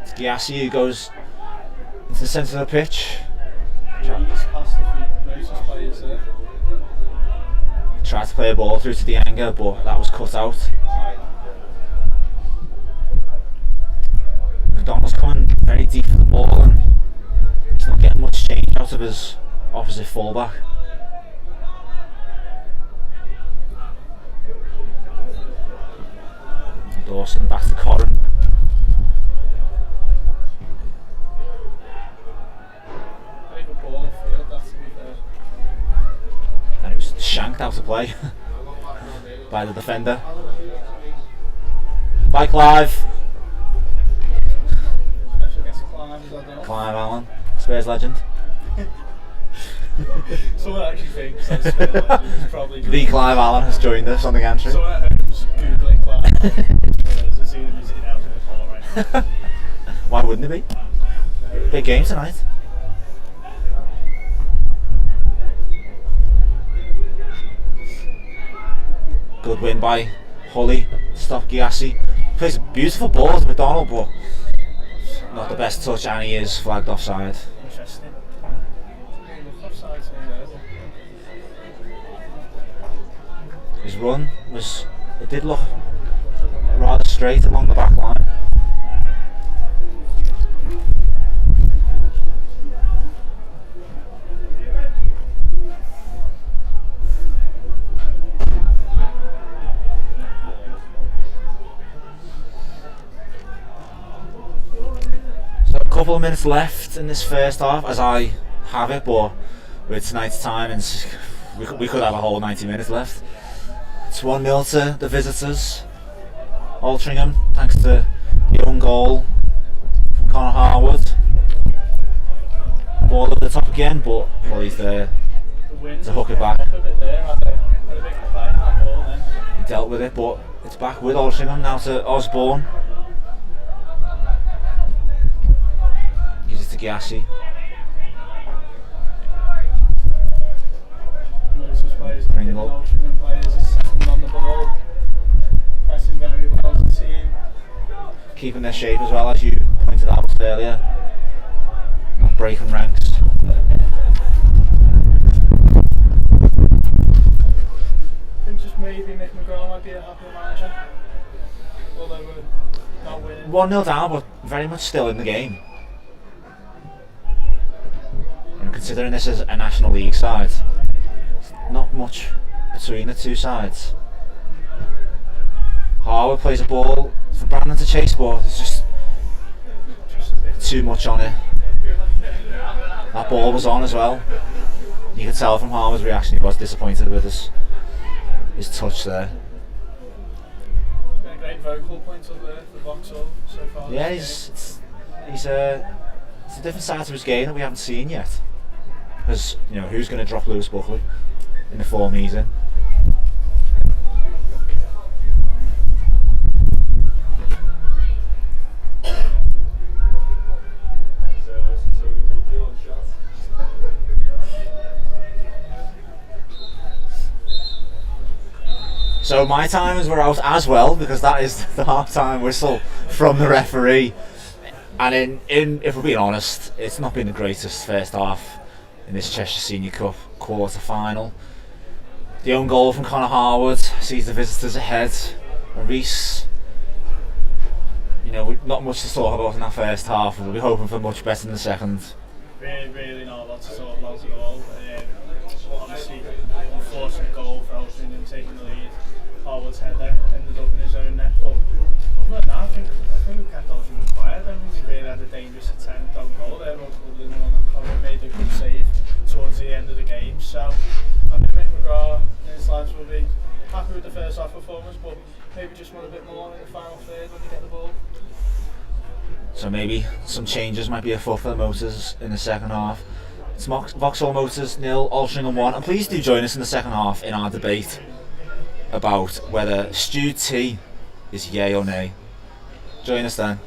It's Giassi who goes into the centre of the pitch. Tried to play a ball through to the anger, but that was cut out. McDonald's coming very deep for the ball and he's not getting much change out of his opposite fullback. Dawson back to Corrin. Very good ball in field, that's to be fair. And it was shanked out of play by the defender. By Clive. Special against Clive, is that not? Clive Allen, Spurs legend. Someone actually thinks that's Spurs legend is probably The Clive Allen has joined us on the gantry. someone at home's googling Clive Spurs and seeing him sitting out in the corner right now. Why wouldn't it be? Big game tonight. Good win by Hully. Stop Giassi. Plays a beautiful ball to McDonald, but not the best touch, and he is flagged offside. Interesting. Look offside there. His run was, it did look rather straight along the back line. So a couple of minutes left in this first half, as I have it, but with tonight's timings, we could have a whole 90 minutes left. It's 1-0 to the visitors. Altrincham, thanks to the own goal from Connor Harwood. Ball at the top again, but he's there to hook it back. He dealt with it, but it's back with Altrincham now to Osborne. Gives it to Giassi. Pringle. On the ball, pressing very well as a team. Keeping their shape as well, as you pointed out earlier. Not breaking ranks. I think just maybe Mick McGraw might be a happier manager. Although we're not winning. 1-0 down, but very much still in the game. And considering this is a National League side, not much between the two sides. Harwood plays a ball for Brandon to chase, but there's just too much on it. That ball was on as well. You could tell from Harwood's reaction he was disappointed with his touch there. Been a great vocal point up there for Vauxhall so far. Yeah, it's a different side to his game that we haven't seen yet. Because, you know, who's going to drop Lewis Buckley in the form he's in? So my timers were out as well, because that is the half-time whistle from the referee. And if we're being honest, it's not been the greatest first half in this Cheshire Senior Cup quarter-final. The own goal from Conor Harwood sees the visitors ahead. And Reece, not much to talk about in that first half. We'll be hoping for much better in the second. Really not a lot to talk about at all. Obviously, unfortunate goal for Altrincham taking the lead. Harwood's header ended up in his own net. But other than that, I think we kept Altrincham quiet. I think we really had a dangerous attempt on goal there. Other than one that Conor made a good save towards the end of the game. So I think Mick McGrath and his lads will be happy with the first half performance, but maybe just want a bit more in the final third when they get the ball. So maybe some changes might be afoot for the Motors in the second half. It's Vauxhall Motors 0, Altrincham 1. And please do join us in the second half in our debate about whether stewed tea is yay or nay. Join us then.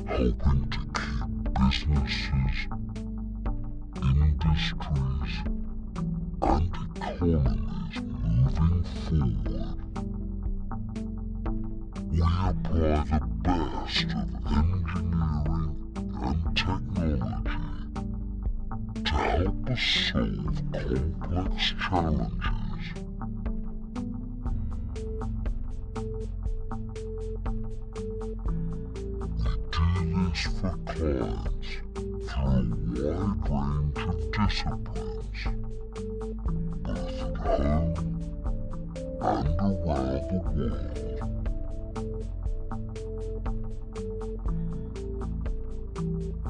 hoping to keep businesses forward, we apply the best of engineering and technology to help us solve complex challenges. We do this for clients through a wide range of disciplines, both at home and around the world.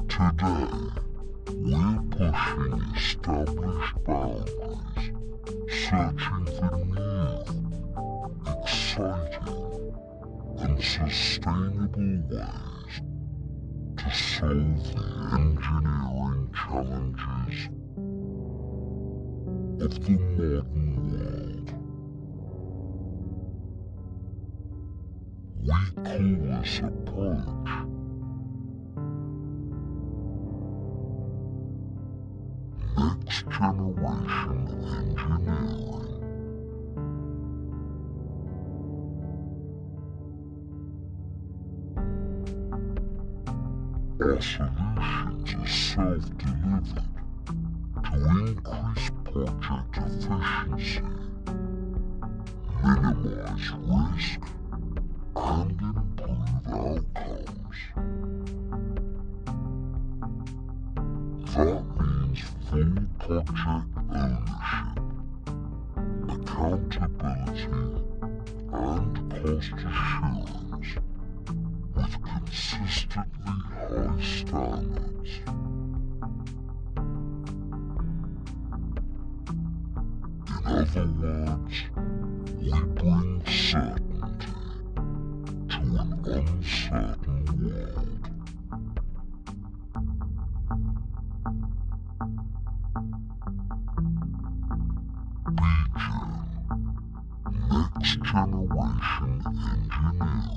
Today, we're pushing established boundaries, searching for new, exciting, and sustainable ways to solve the engineering challenges of the modern world. We call this approach next generation engineering. Our solutions are self-delivered to increase project efficiency, minimize risk, and improve outcomes. That means full project ownership, accountability, and cost assurance with consistently high standards. In other words, we bring certainty to an uncertain world. Next generation engineering.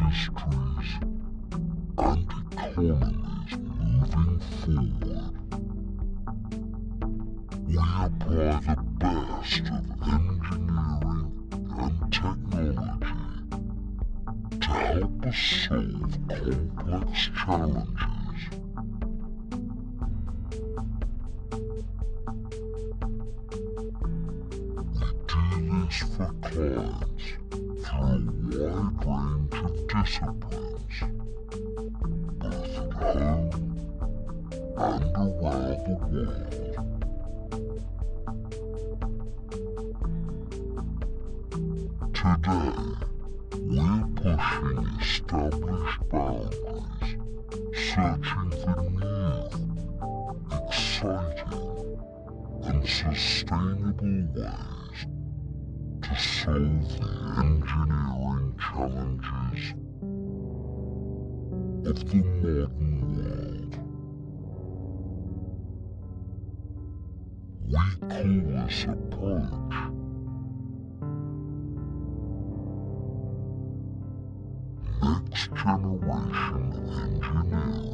industries and economies moving forward. We apply the best of engineering and technology to help us solve complex challenges. We do this for clients through a wide range of disciplines, both at home and around the world. Today, we're pushing established boundaries, searching for new, exciting, and sustainable ways to solve the engineering challenges of the modern world. We call this approach next generation engineering.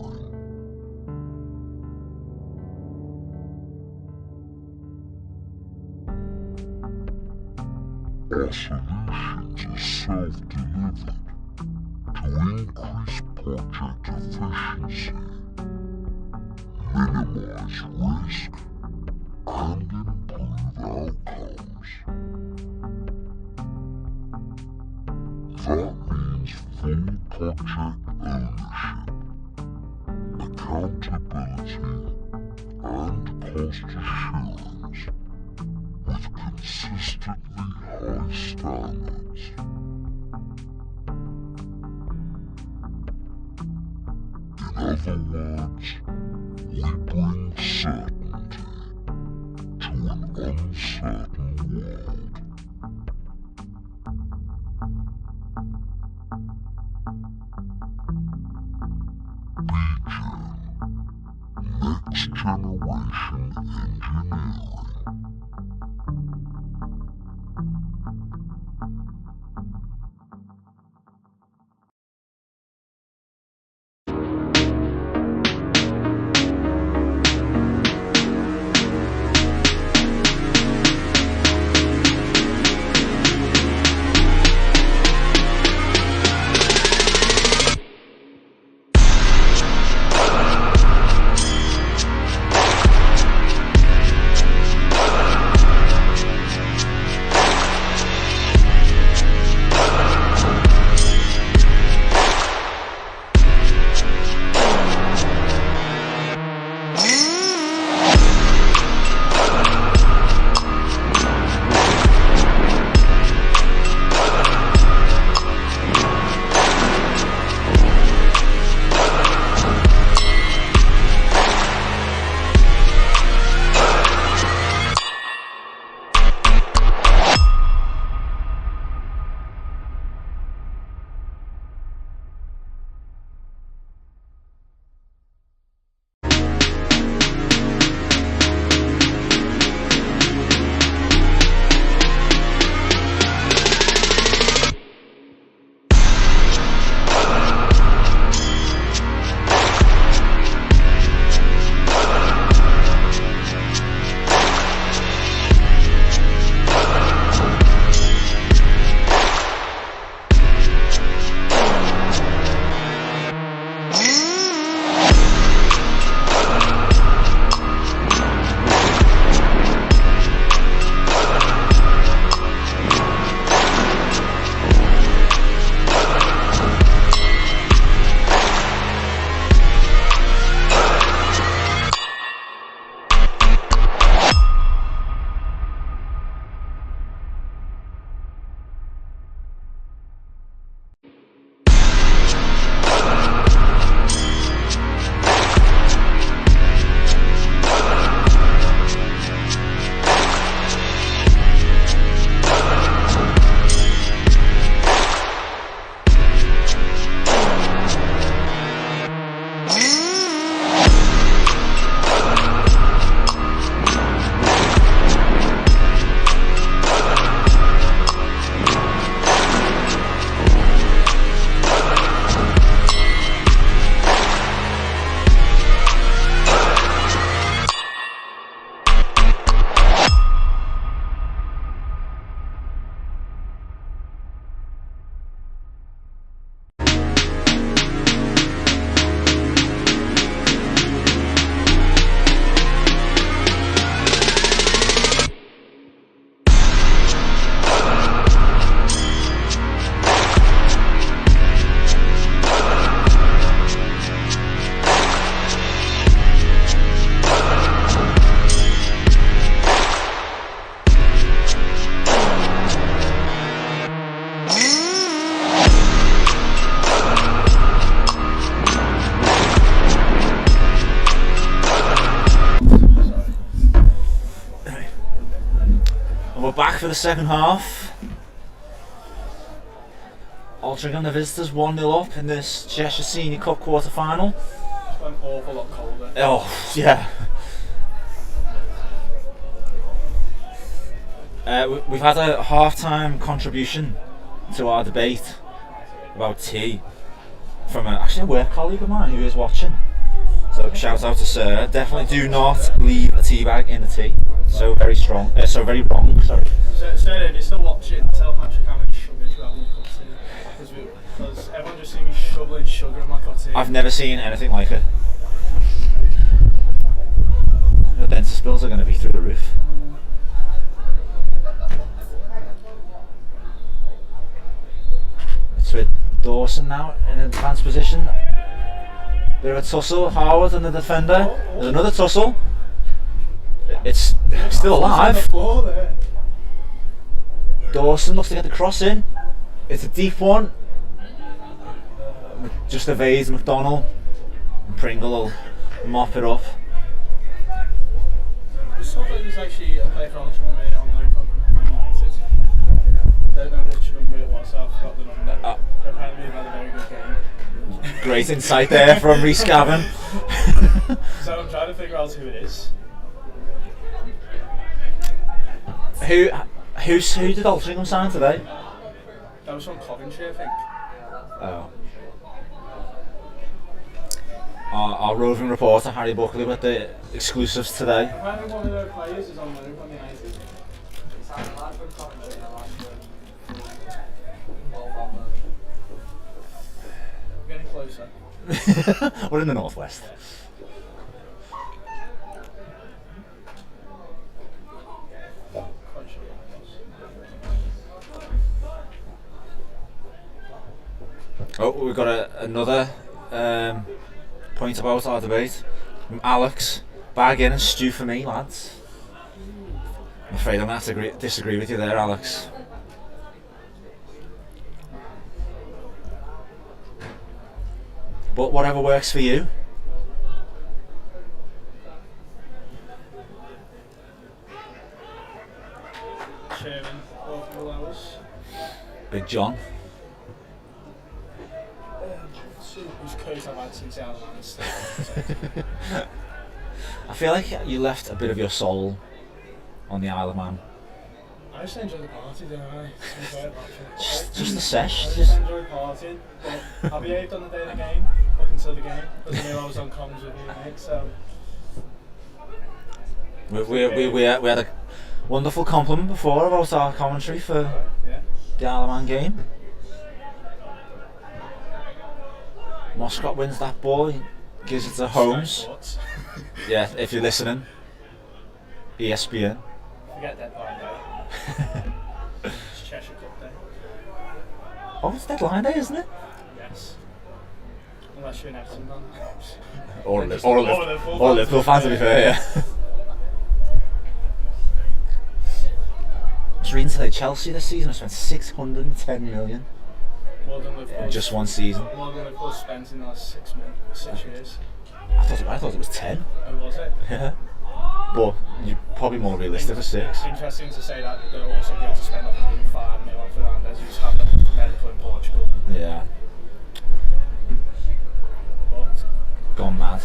Our solutions are self-delivered to increase project efficiency, minimize risk, and improve outcomes. That means full project ownership, accountability, and cost assurance with consistently high standards. In other words, we bring certainty to an uncertain world. Next generation engineering. for the second half. Altrincham, the visitors, 1-0 up in this Cheshire Senior Cup quarter final. It's got an awful lot colder. Oh, yeah. We've had a half-time contribution to our debate about tea from actually a work colleague of mine who is watching. So shout out to Sarah. Definitely do not leave a tea bag in the tea. So very strong. So very wrong. Sorry. Sarah, if you're still watching, tell Patrick how many sugars you have in your cup of tea. Because everyone just sees me shoveling sugar in my cup of tea. I've never seen anything like it. The dentist bills are going to be through the roof. It's with Dawson now in advanced position. Bit of a tussle, Harwood and the defender. There's another tussle. It's still alive. Dawson looks to get the cross in. It's a deep one. Just evades McDonald. Pringle will mop it up. I saw that there's actually a player for Altrincham on loan from Man United. I don't know which number it was, so I forgot the number. But apparently we've had a very good game. Great insight there from Rhys Gavin. So I'm trying to figure out who it is. Who did Altrincham sign today? That was from Coventry, I think. Oh. Our roving reporter Harry Buckley with the exclusives today. Apparently one of their players is on loan from United. We're getting closer. We're in the northwest. Quite sure it was. Oh, we've got another point about our debate from Alex. Bag in and stew for me, lads. I'm afraid I'm going to have to disagree with you there, Alex. But whatever works for you. Chairman, awful hours. Big John. Whose coat I've had since Alan started. I feel like you left a bit of your soul on the Isle of Man. I just enjoy the party, don't I? Just the sesh. I just enjoy partying, but I behaved on the day of the game, up until the game, because I knew I was on comms with you, mate, so... We had a wonderful compliment before about our commentary for Yeah. the Isle of Man game. Moscott wins that ball, he gives it to Holmes. Yeah, if you're listening. ESPN. Forget deadline day. It's Cheshire Cup day. Oh, it's deadline day, isn't it? Yes. Unless you're an Everton fan. Or Liverpool Liverpool fans, to be fair, yeah. I was reading today, Chelsea this season have spent 610 million More than Liverpool. in just one season. More than Liverpool spent in the last 6 years. I thought it was 10. Oh, was it? Yeah. But you're probably more realistic for 6. Interesting to say that they're also going to spend 105 million on Fernandes, who's having a medical in Portugal. Yeah. But Gone mad.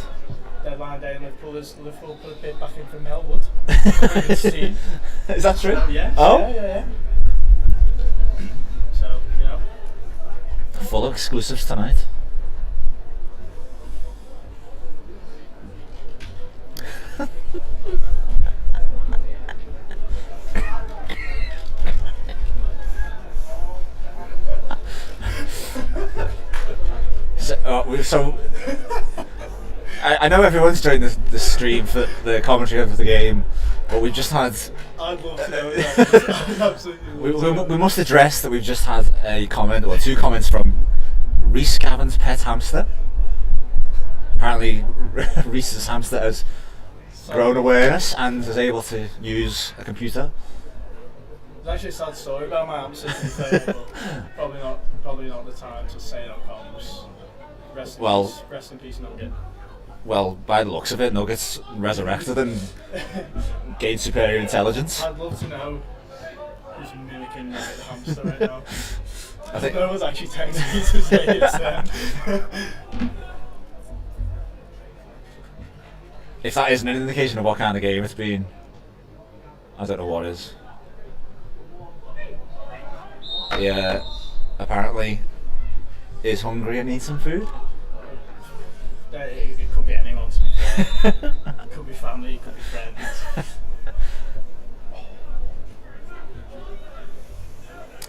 deadline day in Liverpool put a bid back in from Melwood. Is that true? Yes, Oh? yeah. So, you know. Full of exclusives tonight. So I know everyone's joined the stream for the commentary of the game, but we've just had. I'd love to know that. I'd absolutely love to know. We must address that we've just had a comment, or 2 comments from Rhys Gavin's pet hamster. Apparently, Rhys's hamster has grown awareness and is able to use a computer. There's actually a sad story about my hamster, to be fair, but probably not the time to say it on comms. Rest in peace, Nugget. Well, by the looks of it, Nugget's resurrected and gained superior intelligence. I'd love to know just mimicking like the hamster right now. I think No one's actually texting me to say it's them. if that isn't an indication of what kind of game it's been, I don't know what is. Yeah, apparently is hungry and needs some food. It could be anyone, to be fair. It could be family, it could be friends.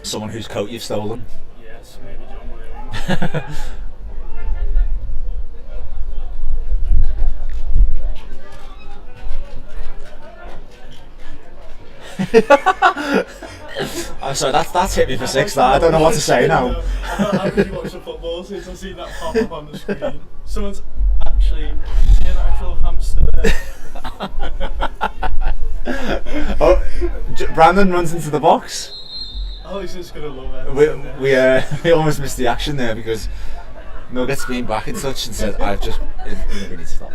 Someone whose coat you've stolen. Yes, maybe John Williams. I'm sorry, that's hit me for six. That I don't know what to say now. How could you watch the football since I've seen that pop up on the screen? Someone's actually seen an actual hamster there. Oh, Brandon runs into the box. Oh, he's just gonna love it. We almost missed the action there because Nugget's been back in touch and said, "I've just we need to stop."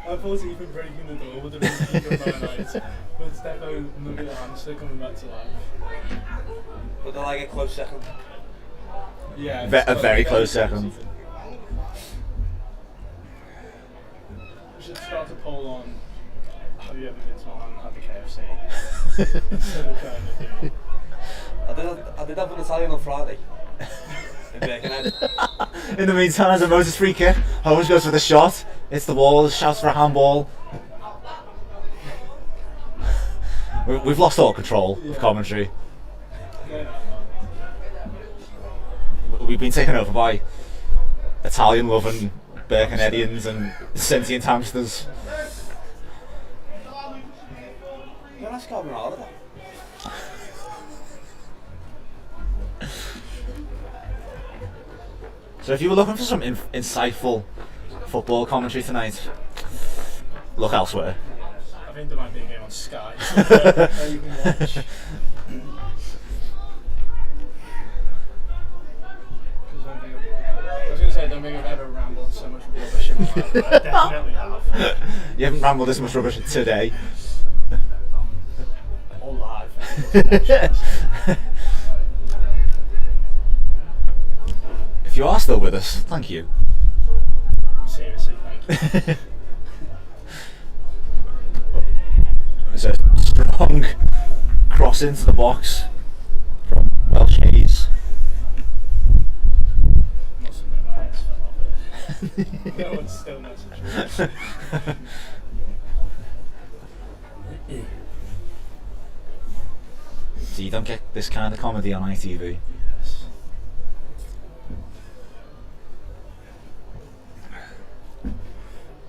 I thought even breaking the door would have been good by night, but it's definitely Nugget the hamster coming back to life. But they're like a close second. Yeah, A very close second. We should start a poll on have you ever been to a had the KFC? Instead of trying to do I did have an Italian on Friday. In Birkenhead. In the meantime, as a Moses free kick, Holmes goes for the shot. It's the wall, shouts for a handball. We've lost all control of commentary. We've been taken over by Italian loving Birkenheadians and sentient hamsters. You're a nice carbonara there. So if you were looking for some insightful football commentary tonight, look elsewhere. I think there might be a game on Sky that you can watch. I was going to say I don't think I've ever rambled so much rubbish in my life, but I definitely have. You haven't rambled this much rubbish today. All live. If you are still with us, thank you. Seriously, thank you. It's a strong cross into the box from Welsh Hayes. Must admit, my head's fell off it. No one's still messaging me. So you don't get this kind of comedy on ITV. Yes.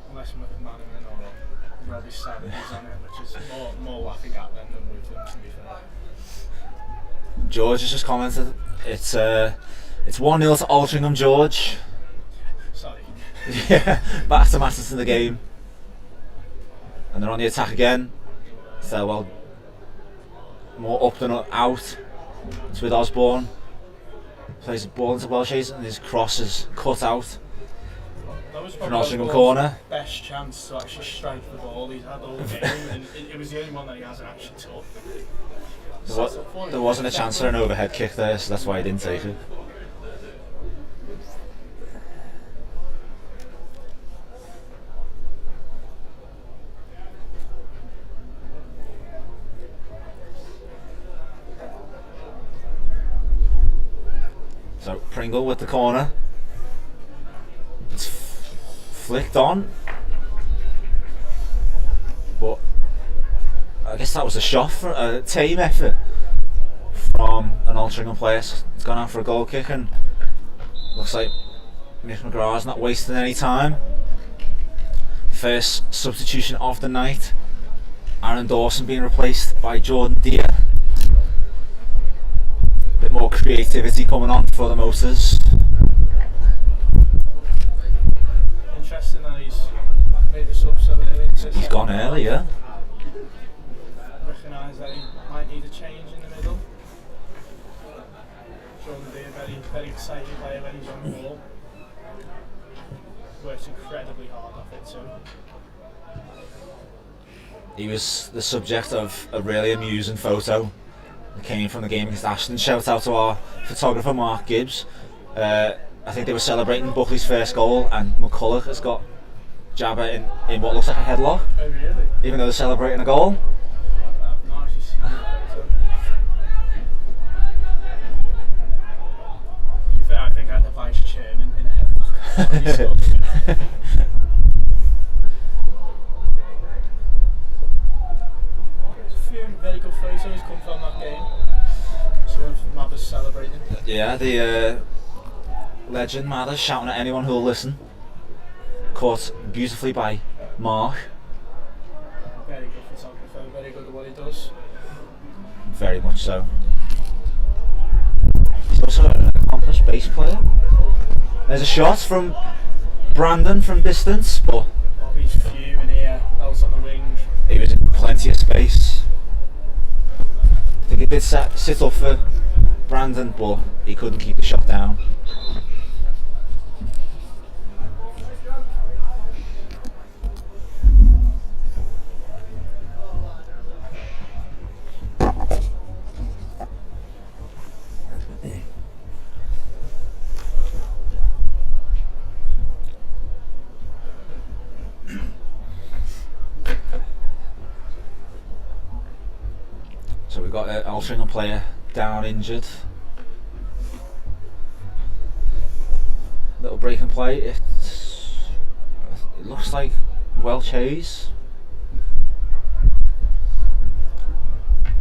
Unless McManaman or Robbie Savage is on it, which is more laughing at them than with them, to be fair. George has just commented. It's 1-0 to Altrincham, George. Sorry. Yeah, back to Matters in the game. And they're on the attack again. So, well, more up than out. It's with Osborne. Plays the ball into Welsh and his cross is cut out. That was From probably Nottingham Osborne's corner. best chance to actually strike the ball he's had all game, and it was the only one that he hasn't actually took. There wasn't a chance for an overhead kick there, so that's why he didn't take it. So Pringle with the corner. It's flicked on. But I guess that was a shot for a tame effort from an Altrincham player. It's gone out for a goal kick and looks like Mick McGrath's not wasting any time. First substitution of the night. Aaron Dawson being replaced by Jordan Deere. Bit more creativity coming on for the Motors. Interesting that he's made the sub so early. He's gone early, yeah. Recognise that he might need a change in the middle. Jordan Deere, very exciting player when he's on the ball. Works incredibly hard off it too. He was the subject of a really amusing photo that came from the game against Ashton. Shout out to our photographer Mark Gibbs. I think they were celebrating Buckley's first goal, and McCulloch has got Jabba in what looks like a headlock. Oh really? Even though they're celebrating a goal. I've not actually seen that photo. To be fair, I think I had the vice chairman in a headlock. A few very good photos come from that game. Some of Mathers celebrating. Yeah, the legend Mathers shouting at anyone who'll listen. Caught beautifully by Mark. Very good photographer, very good at what he does. Very much so. He's also an accomplished bass player. There's a shot from Brandon from distance, but Bobby's fuming here, else on the wing. he was in plenty of space. I think he did sit up for Brandon, but he couldn't keep the shot down. So we've got an Altrincham player down injured. Little break and play. It looks like Welsh Hayes.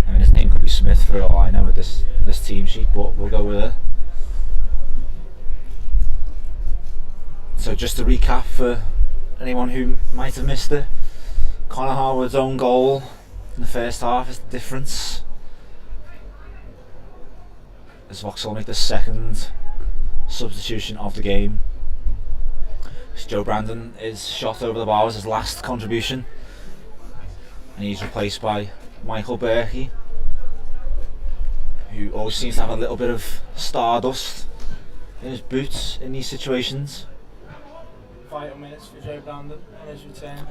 I mean, his name could be Smith for all I know with this team sheet, but we'll go with it. So just to recap for anyone who might have missed it, Connor Harwood's own goal in the first half is the difference, as Vauxhall make the second substitution of the game. Joe Brandon is shot over the bar as his last contribution, and he's replaced by Michael Berkey, who always seems to have a little bit of stardust in his boots in these situations. Vital minutes for Joe Brandon on his return.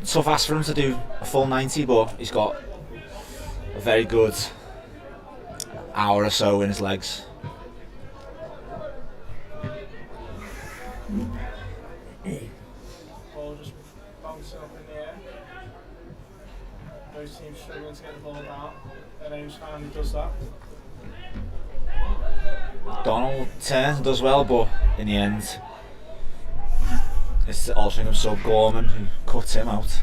Tough ask for him to do a full 90, but he's got a very good hour or so in his legs. Ball just bouncing up in the air. Both teams struggling to get the ball down. And Ames finally does that. Donald turns and does well, but in the end it's the Altrincham sub Gorman who cuts him out.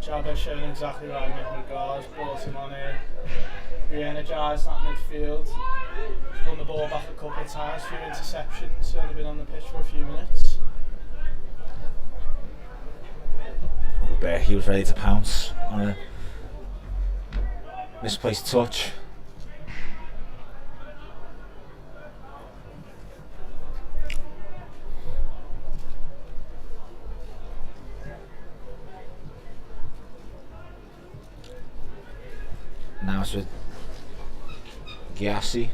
Jabba showing exactly right. Nick McGar's brought him on here. Re-energised that midfield. He's won the ball back a couple of times, few interceptions, only been on the pitch for a few minutes. He was ready to pounce on a misplaced touch. Now it's with Giassi.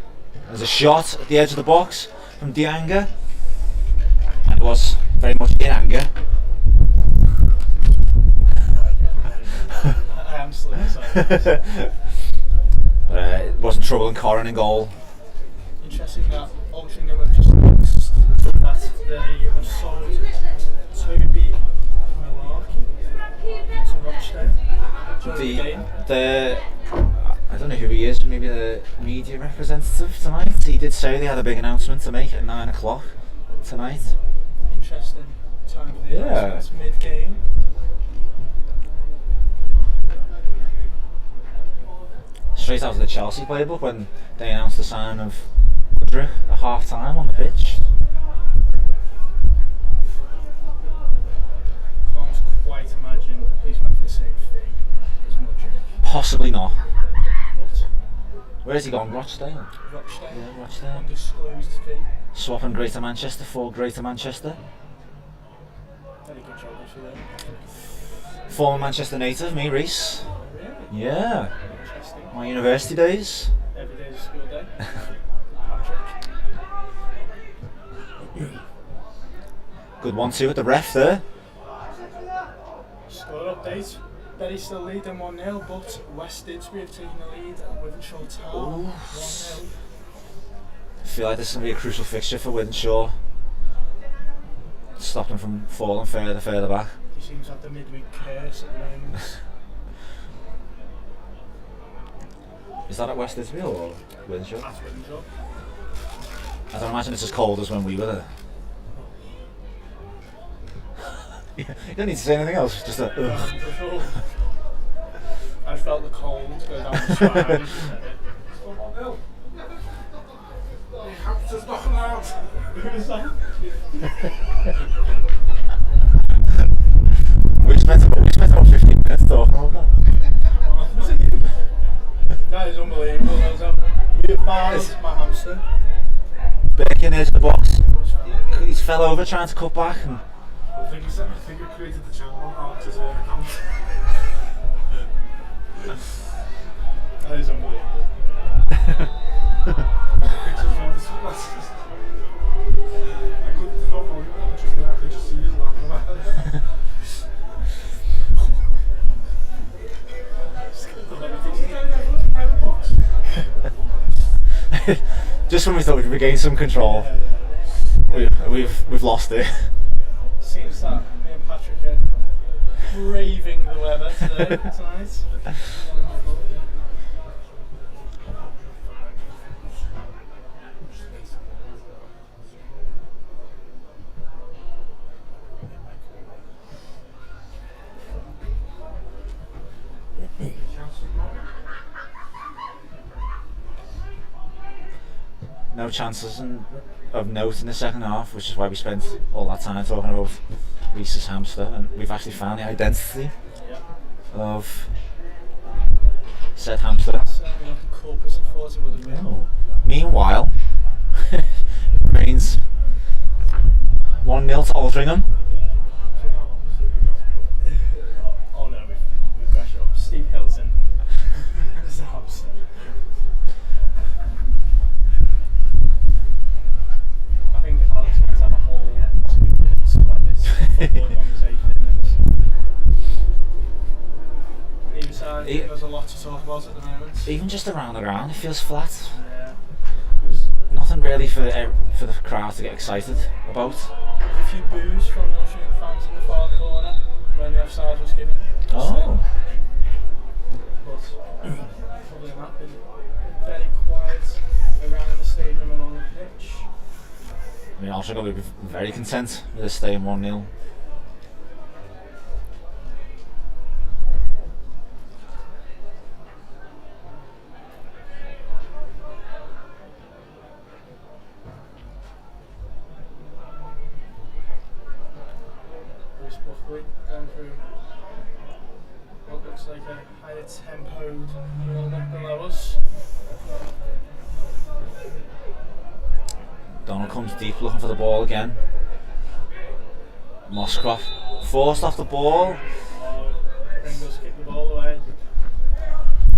There's a shot at the edge of the box from Dianga, and it was very much in anger. I am slipping, sorry. It wasn't troubling Corrin in goal. Interesting that Altrincham have just announced that they have sold Toby Malarkey to Rochdale during the game. I don't know who he is, maybe the media representative tonight. He did say they had a big announcement to make at 9 o'clock tonight. Interesting time for the Yeah. announcements mid-game. Straight out of the Chelsea playbook when they announced the sign of Mudryk at half time on the pitch. Can't quite imagine he's went for the same fee as Mudryk. Possibly not. What? Where's he gone? Rochdale? Rochdale? Yeah, Rochdale. Undisclosed fee. Swapping Greater Manchester for Greater Manchester. Very good geography there. Former Manchester native, me, Reese. Really? Yeah. Interesting. My university days. Every day's a school day. Patrick. Good 1-2 at the ref there. Score update. Berry still leading 1-0, but West Didsbury have taken the lead at Wythenshawe Town 1-0. I feel like this is going to be a crucial fixture for Wythenshawe. Stop them from falling further back. He seems to have the midweek curse at the moment. Is that at West Didsbury or Wythenshawe? That's Wythenshawe. I don't imagine it's as cold as when we were there. You don't need to say anything else, just a ugh. I felt the cold go down the spine. The hamster's knocking out. Who is that? We spent about 15 minutes talking about that. That is unbelievable. We found my hamster. Birkin is the box. He's fell over trying to cut back. And I think we created the channel on Alex as a account. That is unbelievable. Pictures of his glasses. I couldn't stop looking at them, I could just see his laughing about it. just when we thought we'd regain some control, we've lost it. Seems that me and Patrick are braving the weather tonight. No chances of note in the second half, which is why we spent all that time talking about Reese's hamster, and we've actually found the identity of said hamster. Certainly not the culprits I thought it would have been. Oh. Meanwhile, it remains 1-0 to Altrincham. Oh no, we've crashed up. Steve Hilton is the hamster. I think Alex might have a whole 2 minutes about this football conversation in this. Either side, I think there's a lot to talk about at the moment. Even just around the ground, it feels flat. Yeah. Nothing really for the crowd to get excited about. There's a few boos from the Altrincham fans in the far corner when the offside was given. Oh. But other than that, been very quiet around the stadium and on the pitch. I mean, Altrincham will be very content with this staying 1-0. Bruce Buckley going through what looks like a higher tempoed run below us. Donald comes deep looking for the ball again. Mosscroft forced off the ball. Pringles kick the ball away.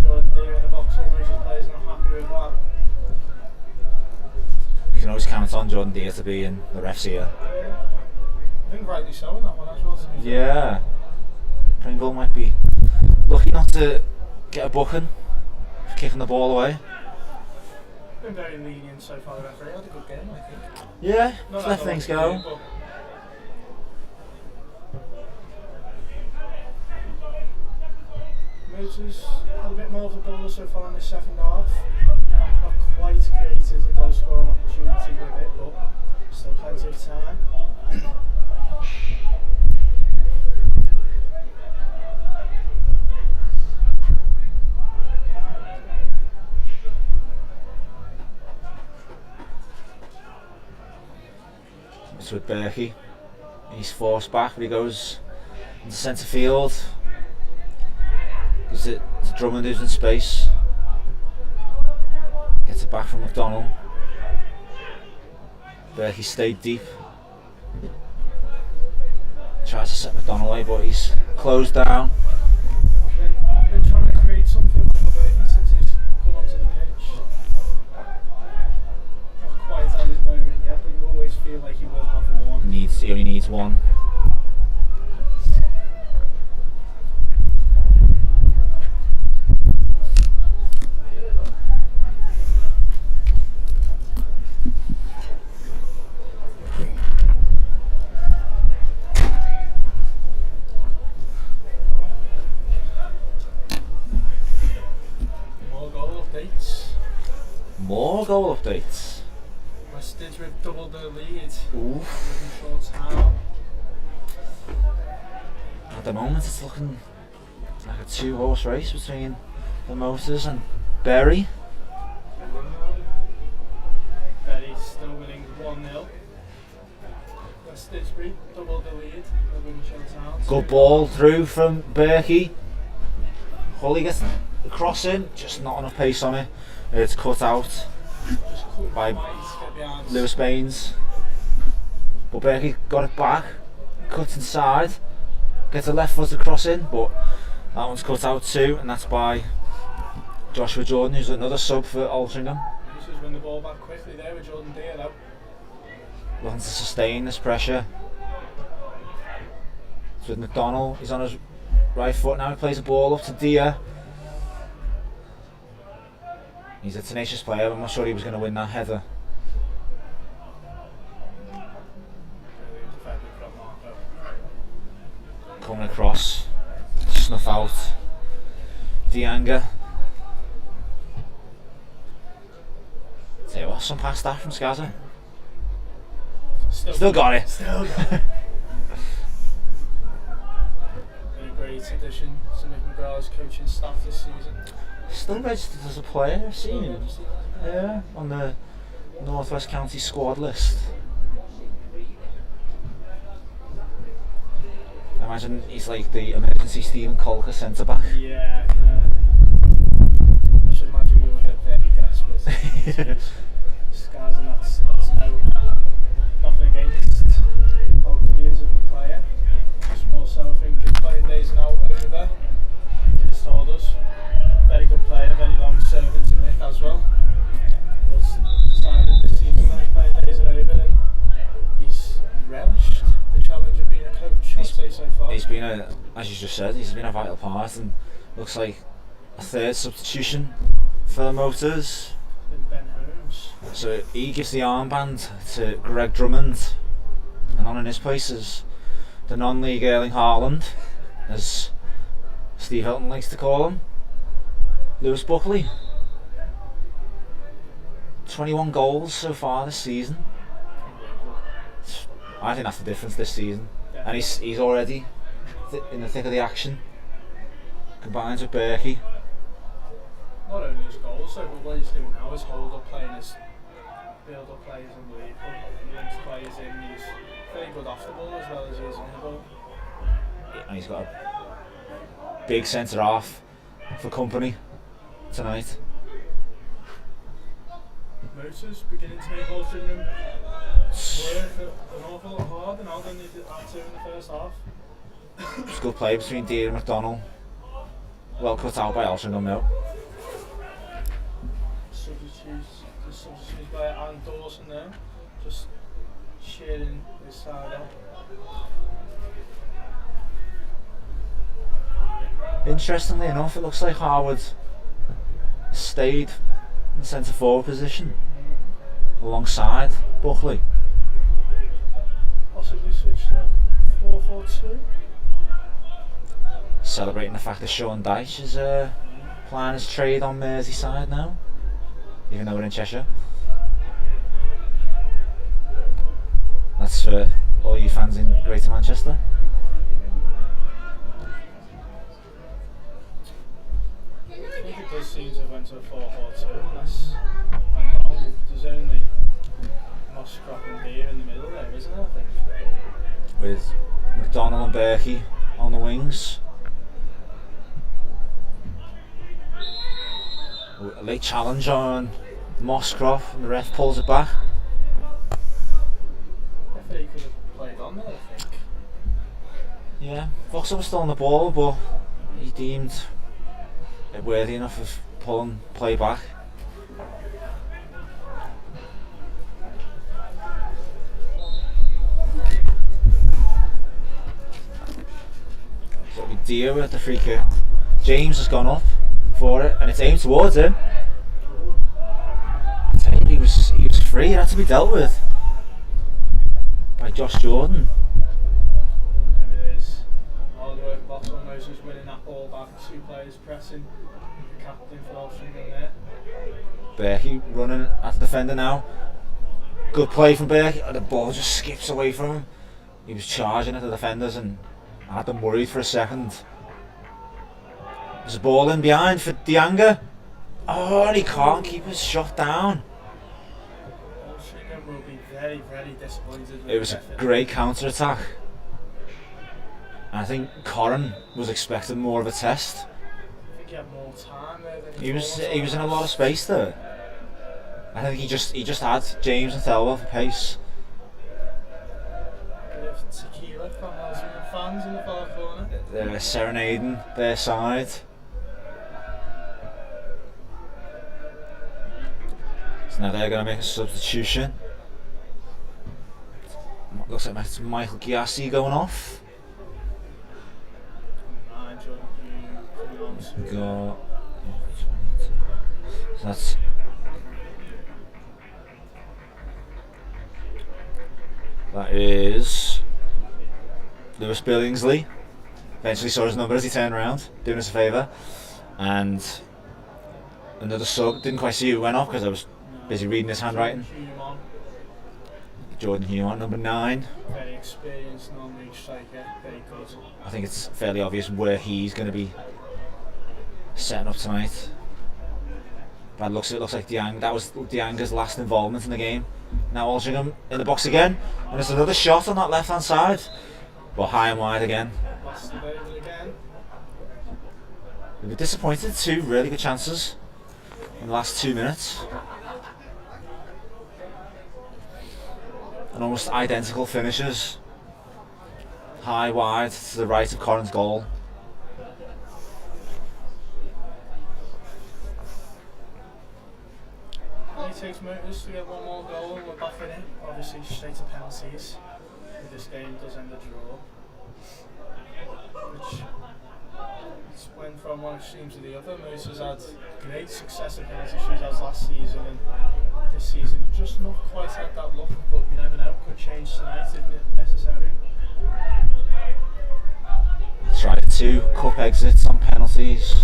Jordan Deere in the box, all his players not happy with that. You can always count on Jordan Deere to be in the refs here. I think rightly so in that one as well. To be fair. Yeah. Pringle might be lucky not to get a booking for kicking the ball away. Been very lenient so far, the referee. Had a good game, I think. Yeah, Not let that things long go. game, but Motors had a bit more of the ball so far in the second half. Not quite created a goal scoring opportunity with it, but still plenty of time. It's with Berkey. He's forced back, but he goes into centre field. Gives it to Drummond, who's in space. Gets it back from McDonald. Berkey stayed deep. Tries to set McDonald away, but he's closed down. Been trying to create something like Berkey since he's come onto the pitch. Not quite at his moment yet, but you always feel like he will have one. He only needs one. More goal updates. West Didsbury doubled their lead. Oof. Short time. At the moment it's looking like a 2-horse race between the Motors and Berry. Berry still winning 1-0. West Didsbury doubled the lead. They're winning short time. Good ball through from Berkey. Holly gets the cross in, just not enough pace on it. It's cut out Just couldn't by quite get behind. Lewis Baines. But Berkey got it back, cut inside, gets a left footed cross in, but that one's cut out too, and that's by Joshua Jordan, who's another sub for Altrincham. This was win the ball back quickly there with Jordan Deere though. Looking to sustain this pressure. It's with McDonald, he's on his right foot now, he plays the ball up to Dia. He's a tenacious player, I'm not sure he was going to win that header. Coming across, snuff out Dianga. Tell you what, some past that from Skaza. Still got it. Still got it. Been a great addition to Mick McGraw's coaching staff this season. Still registered as a player, I've seen him. Yeah, on the North West County squad list. I imagine he's like the emergency Stephen Colker centre back. Yeah, I should imagine we will get very desperate. Scars and that's no, nothing against Colker as a player. Just more so I think his playing days are now over. He's told us. Very good player, very long serving to Nick as well. But starting this season when his playing days are over and he's relished the challenge of being a coach, I'd say so far. He's been a, as you just said, he's been a vital part and looks like a third substitution for the Motors. Been Ben Holmes. So he gives the armband to Greg Drummond, and on in his place is the non-league Erling Haaland, as Steve Hilton likes to call him, Lewis Buckley. 21 goals so far this season. I think that's the difference this season. And he's already in the thick of the action. Combines with Berkey. Not only his goals, though, but what he's doing now is hold up playing his build up players unbelievable. He links players in, he's very good off the ball as well as he is on the ball. And he's got a big centre half for company tonight. Motors beginning to make Altrincham work an awful lot harder now than they did had to in the first half. It's a good play between Deere and McDonald. Well cut out by Altrincham now. Substitutes by and Dawson there, just cheering his side up. Interestingly enough, it looks like Harwood stayed in the centre forward position alongside Buckley. Possibly switch to 4-4-2. Celebrating the fact that Sean Dyche is playing his trade on Merseyside now, even though we're in Cheshire. That's for all you fans in Greater Manchester. I think it does seem to have went to a 4-4-2 unless I'm wrong. There's only Mosscrop and Deere in the middle there, isn't there, I think? With McDonald and Berkey on the wings. A late challenge on Mosscrop and the ref pulls it back. I think he could have played on there, I think. Yeah, Vauxhall was still on the ball, but he deemed it worthy enough of pulling play back. So it'll be Dio at the free kick. James has gone up for it and it's aimed towards him. I tell you, he was free, it had to be dealt with by Josh Jordan. There it is. Hard work, Vauxhall Moses winning that ball back. Two players pressing. The captain for Altrincham there. Berkey running at the defender now. Good play from Berkey. The ball just skips away from him. He was charging at the defenders and I had them worried for a second. There's a ball in behind for Dianga. Oh, and he can't keep his shot down. Altrincham will be very, very disappointed with It was a great counter attack. I think Corrin was expecting more of a test. I think he had more time there than He was in a lot of space there. I think he just had James and Thelwell for pace. bit of tequila from Altrincham fans in the far corner. They're serenading their side. So now they're going to make a substitution. Looks like it's Michael Giassi going off. We got. So that's. That is Lewis Billingsley. Eventually saw his number as he turned around, doing us a favour. And another sub, didn't quite see who went off because I was busy reading his handwriting. Jordan Hume, number 9. Very experienced non-league striker, very good. I think it's fairly obvious where he's going to be setting up tonight. By the looks of it, looks like that was Dianga's last involvement in the game. Now Altrincham in the box again, and there's another shot on that left hand side, but high and wide again. Lost it over again. They were disappointed. 2 really good chances in the last 2 minutes, and almost identical finishes. High wide to the right of Corrin's goal. It takes motives to get one more goal and we're back in it. Obviously straight to penalties. If this game does end a draw. Which went from one extreme to the other. Moose has had great success at penalty shootouts last season and this season just not quite had that look, but you never know, could change tonight if necessary. Tried 2 cup exits on penalties.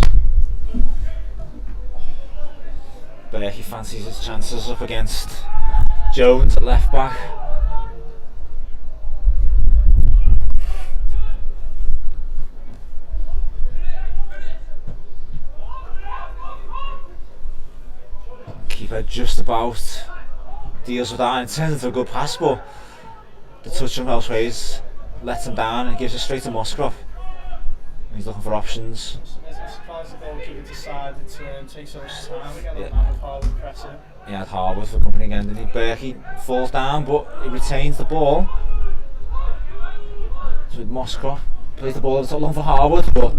Berkey fancies his chances up against Jones at left back. Keeper just about deals with that and it turns into a good pass, but the touch from Elsways lets him down and gives it straight to Musgrove. He's looking for options. I'm surprised the goalkeeper decided to take so much time again and have Harwood pressing. He had Harwood for company again, didn't he? Berkey falls down, but he retains the ball. So with Musgrove, plays the ball over the top long for Harwood, but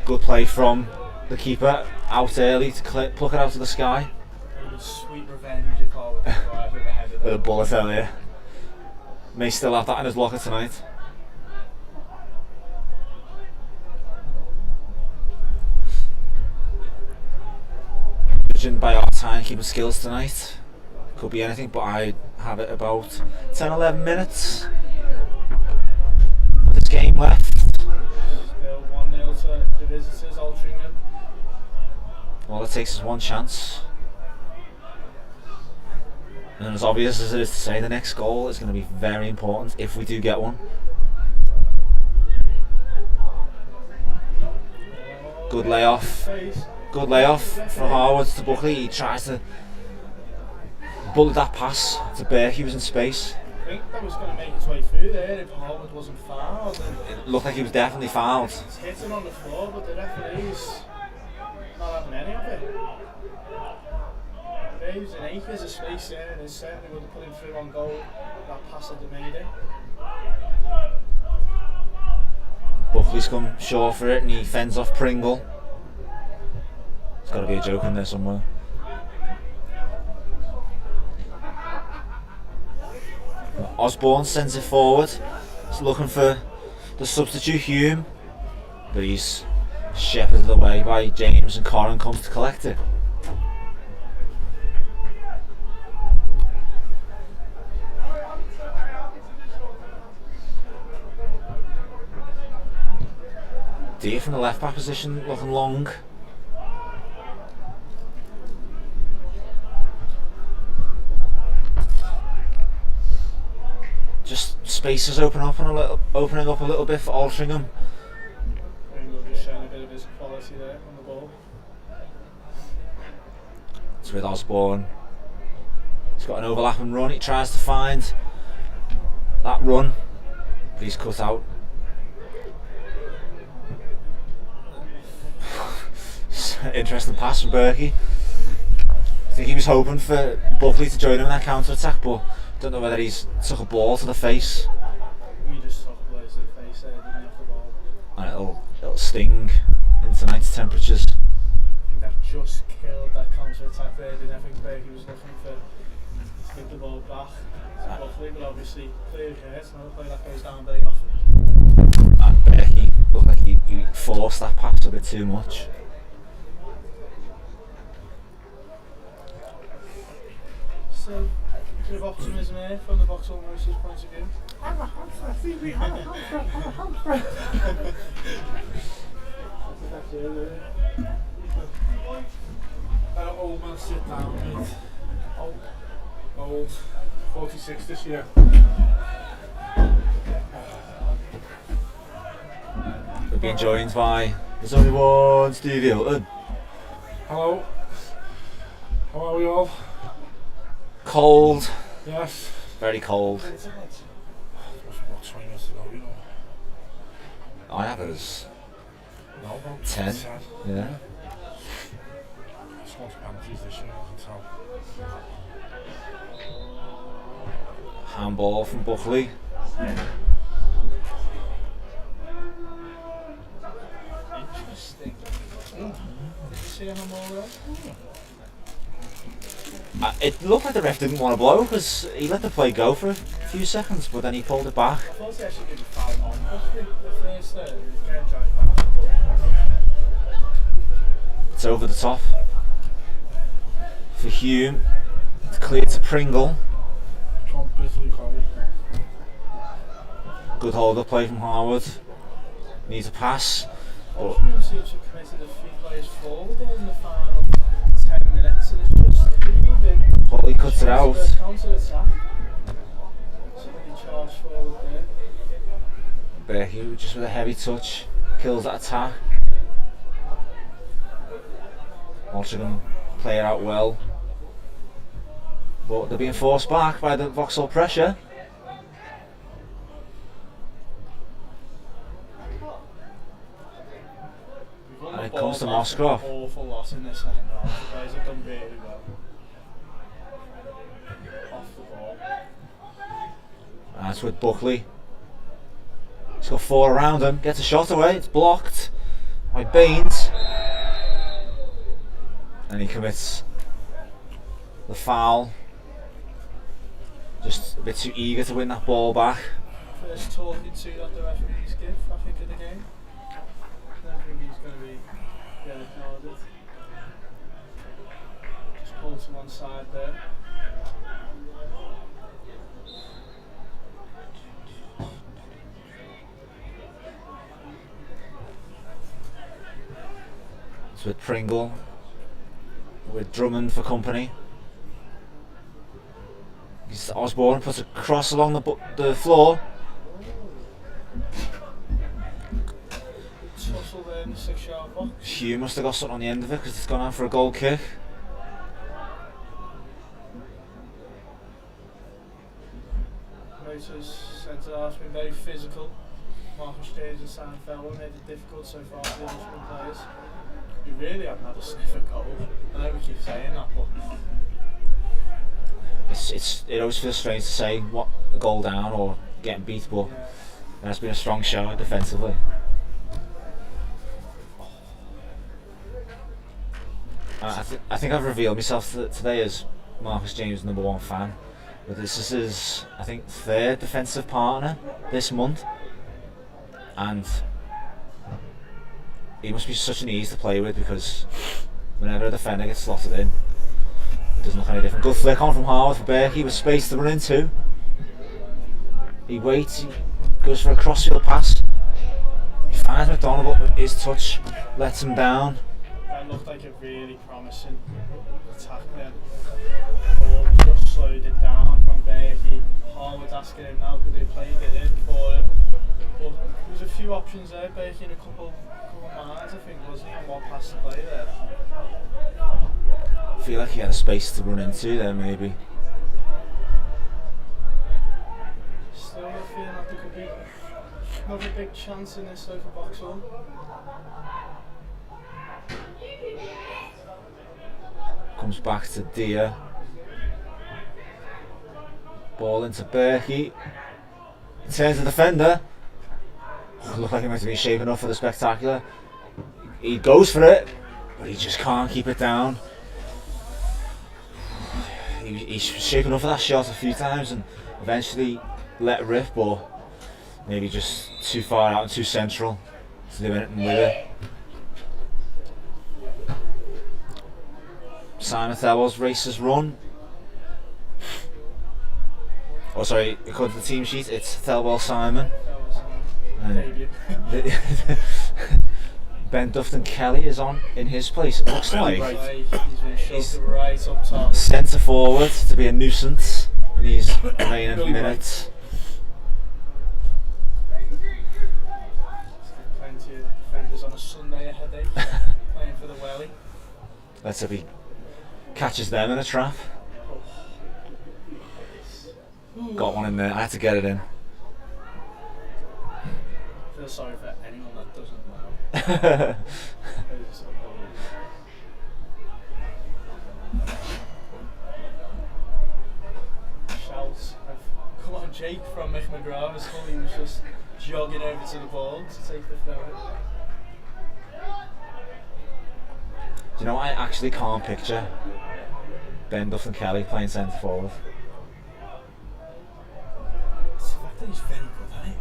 good play from the keeper out early to pluck it out of the sky. It was sweet revenge if Harwood arrived with a header. With a bullet earlier. May still have that in his locker tonight. Judging by our timekeeping skills tonight, could be anything, but I have it about 10-11 minutes of this game left. Still 1-0 to the visitors, Altrincham. All it takes is one chance. And as obvious as it is to say, the next goal is going to be very important if we do get one. Good layoff. Good layoff for Harwood to Buckley. He tries to bullet that pass to Berkey, he was in space. I think that was going to make its way through there if Harwood wasn't fouled. It looked like he was definitely fouled. It's hitting on the floor, but the referee's not having any of it. There's an acres of space there, and it certainly would have put him through on goal. That pass had made it. Buckley's come short for it, and he fends off Pringle. There's got to be a joke in there somewhere. Osborne sends it forward. He's looking for the substitute Hume, but he's shepherded away by James, and Corrin comes to collect it. Deer from the left back position, looking long. just spaces opening up a little bit for Altrincham. Ringo just showing a bit of his quality there on the ball. It's with Osborne. He's got an overlapping run. He tries to find that run, but he's cut out. Interesting pass from Berkey. I think he was hoping for Buckley to join him in that counter attack, but don't know whether he's took a ball to the face. He just took a blow to the face there, didn't he, off the ball? And it'll sting in tonight's temperatures. I think that just killed that counter attack there, didn't I? think Berkey was looking to get the ball back to Buckley, but obviously clear here. It's not a play that goes down very often. And Berkey looked like he forced that pass a bit too much. So, a bit of optimism here from the Vauxhall Roosters' point of view. I think we have a hamster. Old man sit down, mate. Old 46 this year. We're being joined by there's only one Stevie Hilton. Hello. How are we all? Cold, Yes. very cold. It was about 20 minutes ago, you know. I have it as No, about 10. Yeah. It's not penalties this year, I can tell. Handball from Buckley. Interesting. Did you see a handball there? It looked like the ref didn't want to blow because he let the play go for a few seconds, but then he pulled it back. I thought he actually did a foul on Buckley the first there. He was getting dragged back. It's over the top for Hume. It's cleared to Pringle. Come bitterly cold. Good hold up play from Harwood. Needs a pass. But Altrincham seems to have committed a few players forward in the final 10 minutes, and it's just leaving. Buckley cuts it out. Counter attack. Somebody charged forward there. Berkey just with a heavy touch kills that attack. Altrincham play it out well, but they're being forced back by the Vauxhall pressure. And it comes to Moskroff. Awful loss in this second half. The guys have done really well. Off the ball. And it's with Buckley. He's got 4 around him. Gets a shot away. It's blocked by Baines. And he commits the foul. Just a bit too eager to win that ball back. First talking to that the referees give, I think, of the game. I don't think he's going to be yellow carded. Just pulled to one side there. It's with Pringle. With Drummond for company. Osborne puts a cross along the floor. Tussle there in the 6-yard box. Hugh must have got something on the end of it because it's gone out for a goal kick. Motors centre half's been very physical. Marcus James and Sam Fellman made it difficult so far for the Altrincham players. We really haven't had a sniff of goal. I know we keep saying that, but It always feels strange to say what a goal down or getting beat, but yeah. it has been a strong show defensively. I think I've revealed myself today as Marcus James' #1 fan, but this is his, I think, 3rd defensive partner this month, and he must be such an ease to play with because whenever a defender gets slotted in, it doesn't look any different. Good flick on from Harwood for Berkey with space to run into. He waits, he goes for a crossfield pass. He finds McDonald, but his touch lets him down. That looked like a really promising attack then. Ball just slowed it down from Berkey. Harwood asking him now, could they options there, breaking a couple of minds, I think, wasn't he, on what pass to play there? I feel like he had a space to run into there, maybe. Still, I feel like there could be another big chance in this though for Vauxhall. Comes back to Dia. Ball into Berkey. Turns the defender. Looked like he might have been shaping up for the spectacular. He goes for it, but he just can't keep it down. He's shaping up for that shot a few times and eventually let rip, but maybe just too far out and too central to do anything with it. Simon Thelwell's race has run. Oh, sorry, according to the team sheet, it's Thelwell Simon. And Ben Dufton Kelly is on in his place. It looks like He's right up top. centre forward to be a nuisance in these remaining minutes. Plenty of defenders on a Sunday, a headache, playing for the Welly. Let's hope he catches them in a trap. Got one in there. I had to get it in. I feel sorry for anyone that doesn't know. Shouts of, come on Jake from Mick McGrath as well, he was just jogging over to the ball to take the throw. Do you know what I actually can't picture? Ben Dufton Kelly playing centre forward. It's the fact that he's very good at it.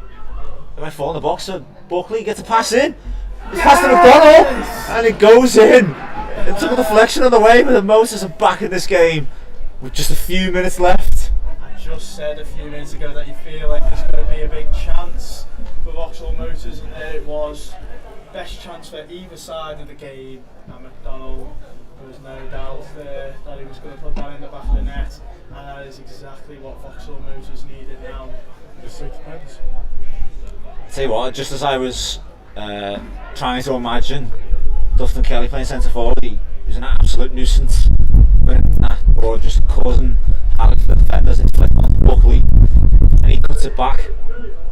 It might fall in the box, so Buckley gets a pass in. He's passed to McDonald, and it goes in. It took a deflection on the way, but the Motors are back in this game with just a few minutes left. I just said a few minutes ago that you feel like there's going to be a big chance for Vauxhall Motors, and there it was. Best chance for either side of the game. And McDonald, there was no doubt there that he was going to put that in the back of the net, and that is exactly what Vauxhall Motors needed now. It's like depends. Tell you what, just as I was trying to imagine Dufton Kelly playing centre forward, he was an absolute nuisance when that, or just causing havoc for the defenders. It's like on Buckley, and he cuts it back.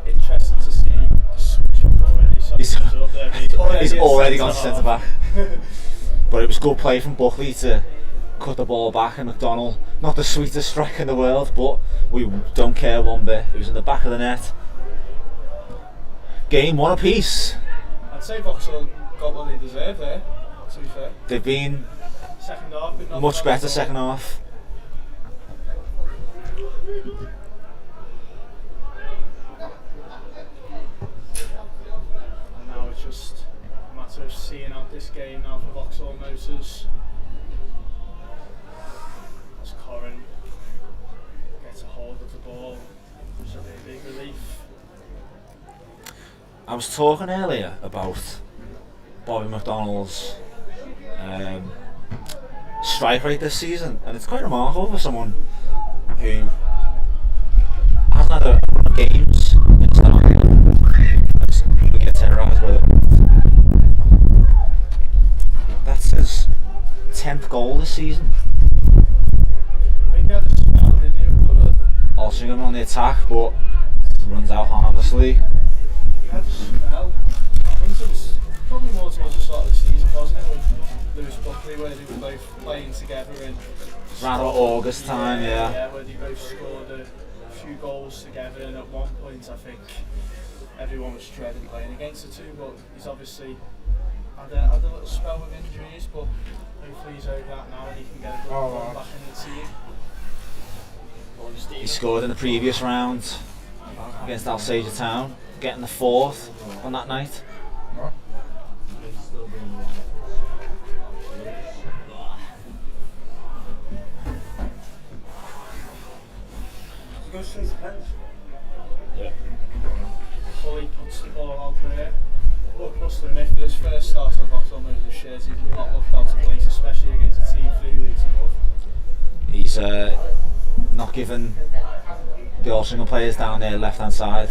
Interesting to see the switch up already. So He's up there, but He's already gone to centre centre back. But it was good play from Buckley to cut the ball back, and McDonald, not the sweetest strike in the world, but we don't care one bit. It was in the back of the net. Game one apiece. I'd say Vauxhall got what they deserved there, to be fair. They've been Second half, but not much bad better at all. second half. And now it's just a matter of seeing out this game now for Vauxhall Motors. As Corrin gets a hold of the ball, which will be a big relief. I was talking earlier about Bobby McDonald's strike rate this season, and it's quite remarkable for someone who hasn't had a run of games in Starfield. We get terrorised by the That's his 10th goal this season. I think he had a spell, didn't he? Altrincham on the attack, but runs out harmlessly. He had a spell. I think it was probably more towards the start of the season, wasn't it? With Lewis Buckley, where they were both playing together and Around about August time, yeah. where they both scored a few goals together, and at one point I think everyone was dreading playing against the two, but he's obviously had a little spell with injuries, but hopefully he's over that now and he can get a good run back in the team. He scored in the previous round against Alsager Town, getting the 4th on that night. Go straight to pens. Fully puts the ball out there. Look, must admit for his first start of Vauxhall Motors shares, he's not looked out of place, especially against a team 3 leagues above. He's not given the Altrincham players down there left hand side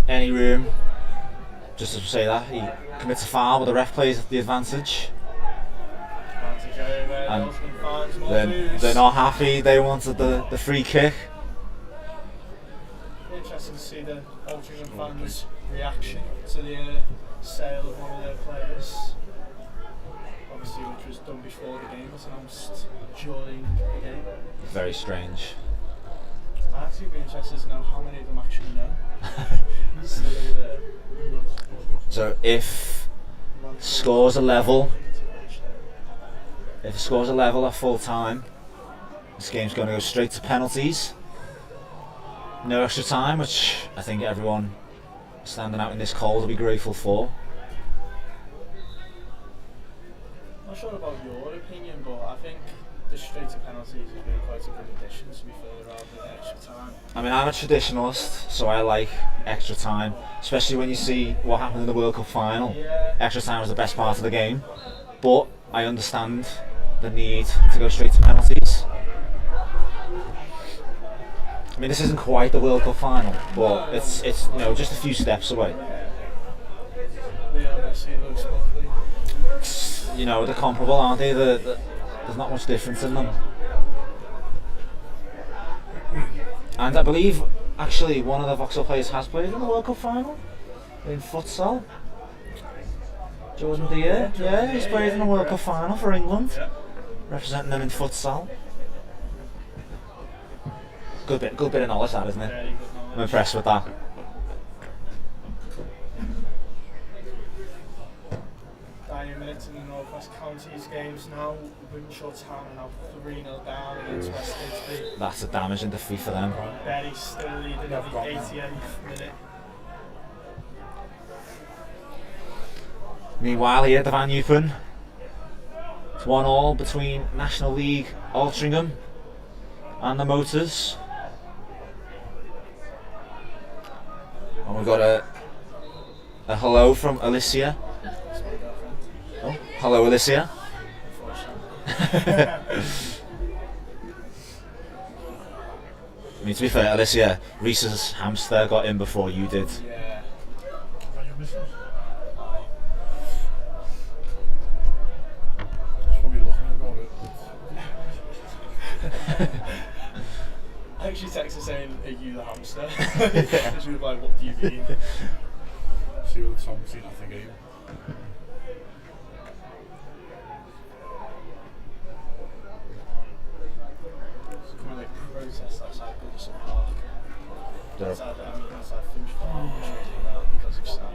any room. just to say that, he commits a foul, but the ref plays the advantage. Advantage over, And Altrincham finds more They're moves. not happy, they wanted the free kick. Interesting to see the Altrincham fans' reaction to the sale of one of their players. Obviously, which was done before the game, was announced during the game. Very strange. I'd actually be interested to know how many of them actually know. So So if scores are level, at full time, this game's going to go straight to penalties. No extra time, which I think everyone standing out in this cold will be grateful for. Not sure about your opinion, but I think the straight to penalties has been quite a good addition, to be fair, rather than extra time. I mean, I'm a traditionalist, so I like extra time, especially when you see what happened in the World Cup final. Yeah. Extra time was the best part of the game, but I understand the need to go straight to penalties. I mean, this isn't quite the World Cup final, but it's just a few steps away. Leo Messi looks lovely. They're comparable, aren't they? There's not much difference in them. And I believe, actually, one of the Vauxhall players has played in the World Cup final in futsal. Jordan Deere, yeah, he's played in the World Cup final for England, representing them in futsal. Good bit of knowledge, that, isn't it? Very good knowledge. I'm impressed with that. Dying minutes in the North West Counties games now. Winchell Town are now 3-0 down against West Didsbury. That's a damaging defeat for them. Berry still leading at the 88th minute. Meanwhile, here at the Van Eupen, it's 1-1 between National League Altrincham and the Motors. And we've got a hello from Alicia. Oh, hello, Alicia. I mean, to be fair, Alicia, Reese's hamster got in before you did. Yeah. Are you missing? She's probably looking about it. I think she texted saying, "Are you the hamster?" And she was like, "What do you mean?" See what Tom's seen after the game. Kind of like protest outside Goodison Park. Outside Finch Park, which was about because of snow.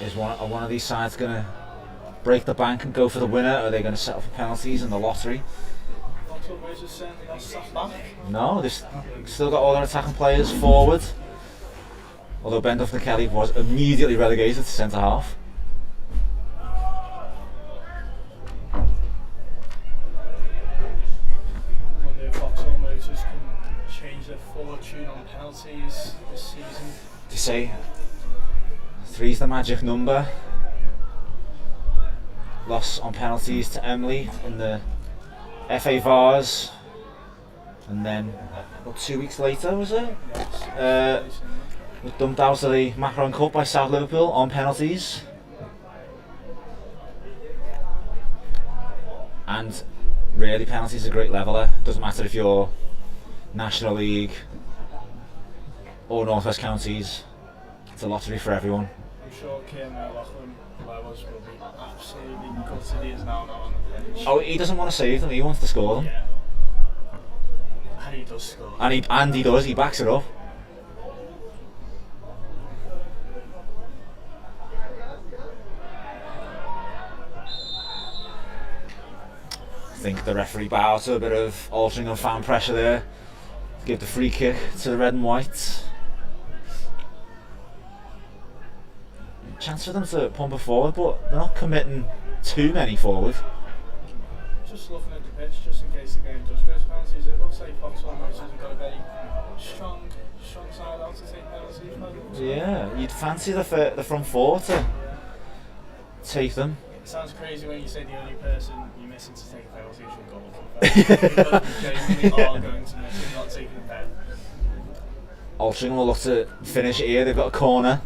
Is one of these sides going to break the bank and go for the winner, or are they going to settle for penalties in the lottery? Vauxhall Boys are sending their staff back. No, they've still got all their attacking players forward. Although Ben Duffner-Kelly was immediately relegated to centre half. Wonder if Vauxhall Motors can change their fortune on penalties this season. They say 3's the magic number. Loss on penalties to Emily in the FA Vars, and then 2 weeks later, was it? Was dumped out of the Macron Cup by South Liverpool on penalties. And really, penalties are a great leveller. Doesn't matter if you're National League or North West Counties. It's a lottery for everyone. I'm sure Kieran O'Loughlin Lewis will be absolutely gutted he is now not on the pitch. Oh, he doesn't want to save them. He wants to score them, Yeah. And he does score. and he does. He backs it up. I think the referee bowed to a bit of Altrincham fan pressure there to give the free kick to the red and white. Chance for them to pump it forward, but they're not committing too many forward. Just looking at the pitch, just in case the game does go to penalties, it looks like Vauxhall Motors have got a very strong side out to take penalties. Yeah, you'd fancy the front four to take them. It sounds crazy when you say the only person you're missing to take a penalty is your goal. Because you genuinely are going to miss him not taking a pen. Altrincham will look to finish here. They've got a corner.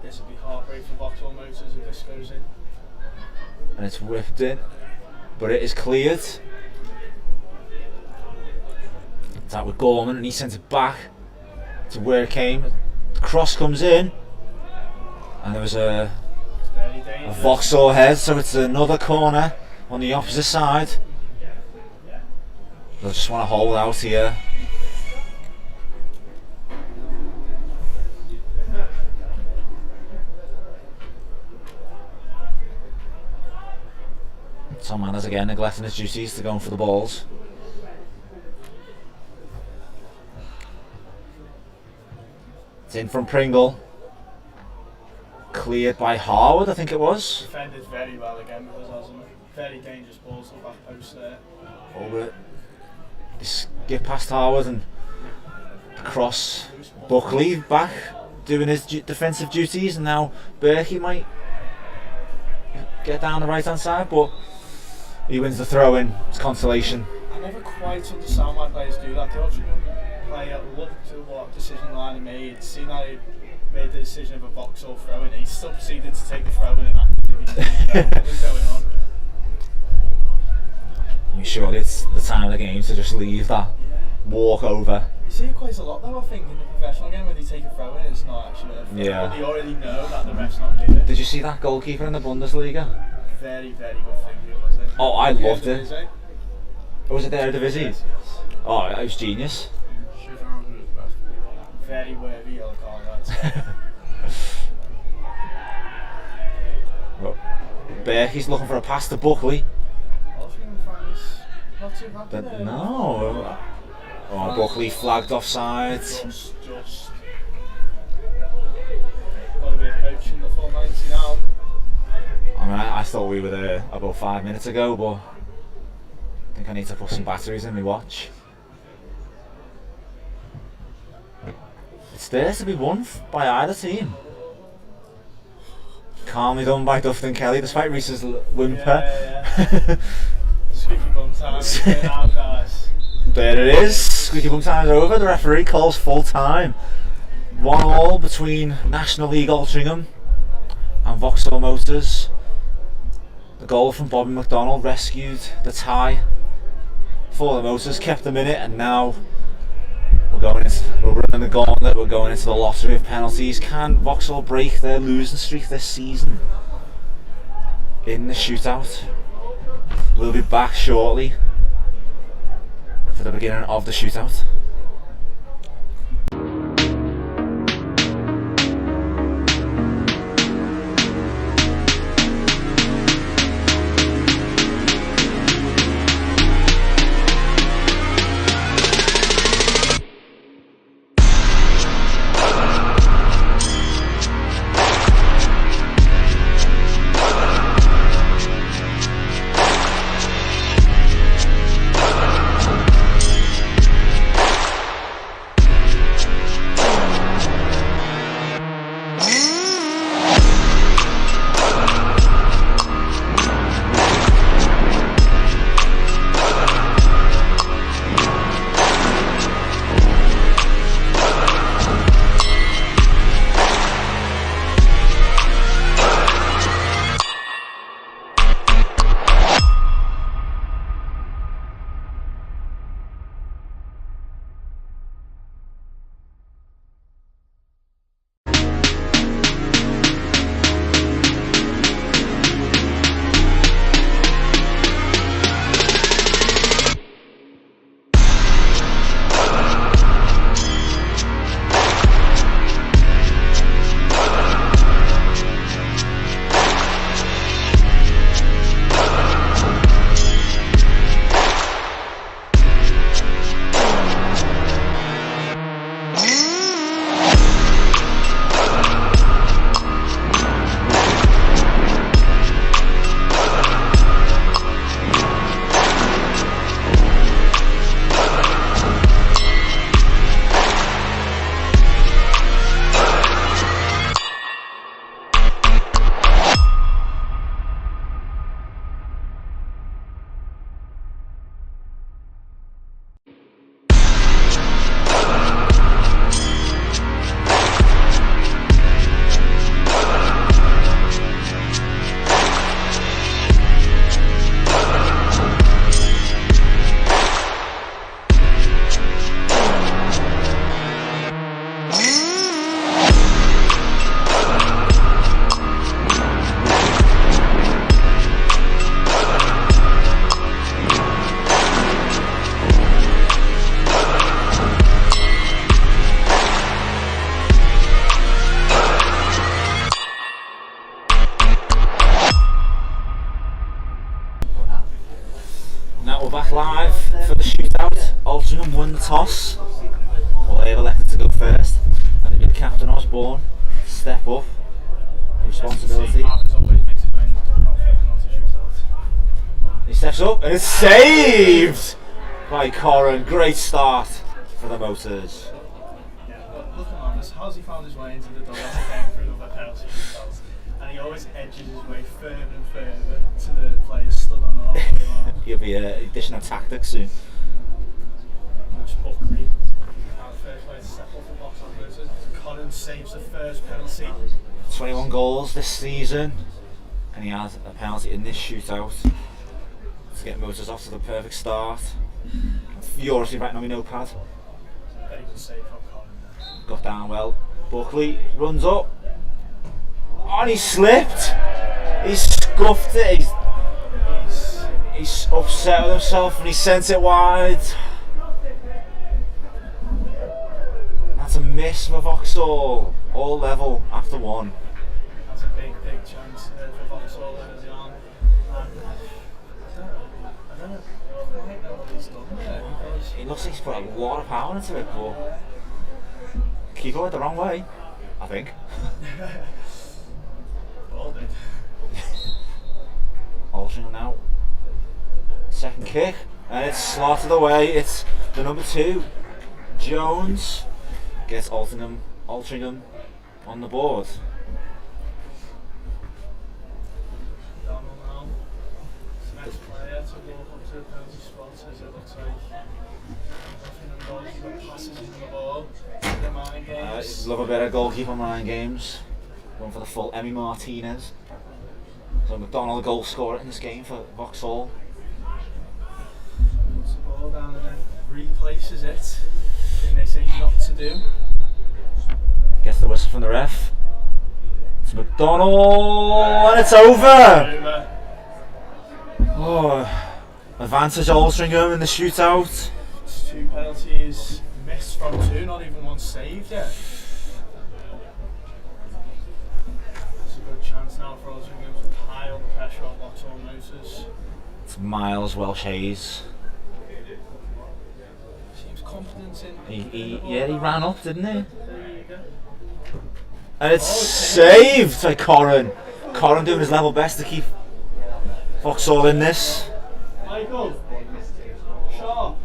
This would be heartbreak for Vauxhall Motors if this goes in. And it's whipped in, but it is cleared. It's out with Gorman, and he sends it back to where it came. The cross comes in, and there was a Vauxhall head, so it's another corner on the opposite side. They'll just want to hold out here. Tom Manners again neglecting his duties to going for the balls. It's in from Pringle. Cleared by Harwood, I think it was. Defended very well again because there was some very dangerous balls to the back post there. Over it. Skip past Harwood and across. Buckley back doing his defensive duties, and now Berkey might get down the right hand side, but he wins the throw in. It's consolation. I never quite understand why players do that. They often play look to what decision line he made, see that he made the decision of a Vauxhall throw in, he still proceeded to take the throw in and what was going on. You surely it's the time of the game to just leave that walk over. You see it quite a lot though, I think, in the professional game when they take a throw in, it's not actually a throw. Yeah. But they already know that the ref's not doing it. Did you see that goalkeeper in the Bundesliga? Very, very good thing, was it? Oh, I loved it. Eredivisie. Oh, was it the Eredivisie? Yes. Oh, it was genius. Very worthy yellow card, I'd say. Well, Berkey's looking for a pass to Buckley. Altrincham fans not too happy But there. no. Oh, Buckley flagged offside. Just. Got to be approaching the full 90 now. I mean, I thought we were there about 5 minutes ago, but I think I need to put some batteries in my watch. It's there to be won by either team. Calmly done by Dufton Kelly, despite Reese's whimper. Yeah. Squeaky bum time. Now, guys. There it is. Squeaky bum time is over. The referee calls full time. 1-1 between National League Altrincham and Vauxhall Motors. The goal from Bobby McDonald rescued the tie for the Motors, kept them in it, and now we're running the gauntlet. We're going into the lottery of penalties. Can Vauxhall break their losing streak this season in the shootout? We'll be back shortly for the beginning of the shootout. Altrincham won the toss. Well, they elected to go first. And it'd be the captain Osborne step up. Responsibility. He steps up and it's saved by Corran. Great start for the Motors. Yeah, look at this. How's he found his way into the door again through the penalty shootout? And he always edges his way further and further to the players stood on the line. He'll be dishing out tactics soon. Much Buckley. First way to step off the box on Motors. Corran saves the first penalty. 21 goals this season, and he has a penalty in this shootout to get Motors off to the perfect start. I'm furiously writing on my notepad. Very good save from Corran there. Got down well. Buckley runs up. Oh, and he slipped. He scuffed it. He's upset with himself and he sent it wide. That's a miss for Vauxhall. All level after one. That's a big chance for Vauxhall early on. I don't quite know what he's done there. He looks like he's put a lot of power into it, but keeper went the wrong way, I think. Ball did. Altrincham now. Second kick, and it's slotted away. It's the number 2, Jones, gets Altrincham on the board. Donald now. Next player to walk up to the penalty spot as it looks like. Goalkeeper passes in the ball. The mind games. Love a bit of goalkeeper mind games. Going for the full Emmy Martinez. So McDonald goal scorer in this game for Vauxhall. Puts the ball down and then replaces it. Thing they say not to do. Gets the whistle from the ref. It's McDonald and it's over! Oh, advantage Altrincham in the shootout. It's 2 penalties missed from 2, not even one saved yet. It's a good chance now for Altrincham to pile the pressure on Vauxhall Motors. It's Miles Welsh Hayes. Seems confident in. He ran up, didn't he? There you go. And it's saved by Corran. Corran doing his level best to keep Vauxhall in this. Michael, sharp.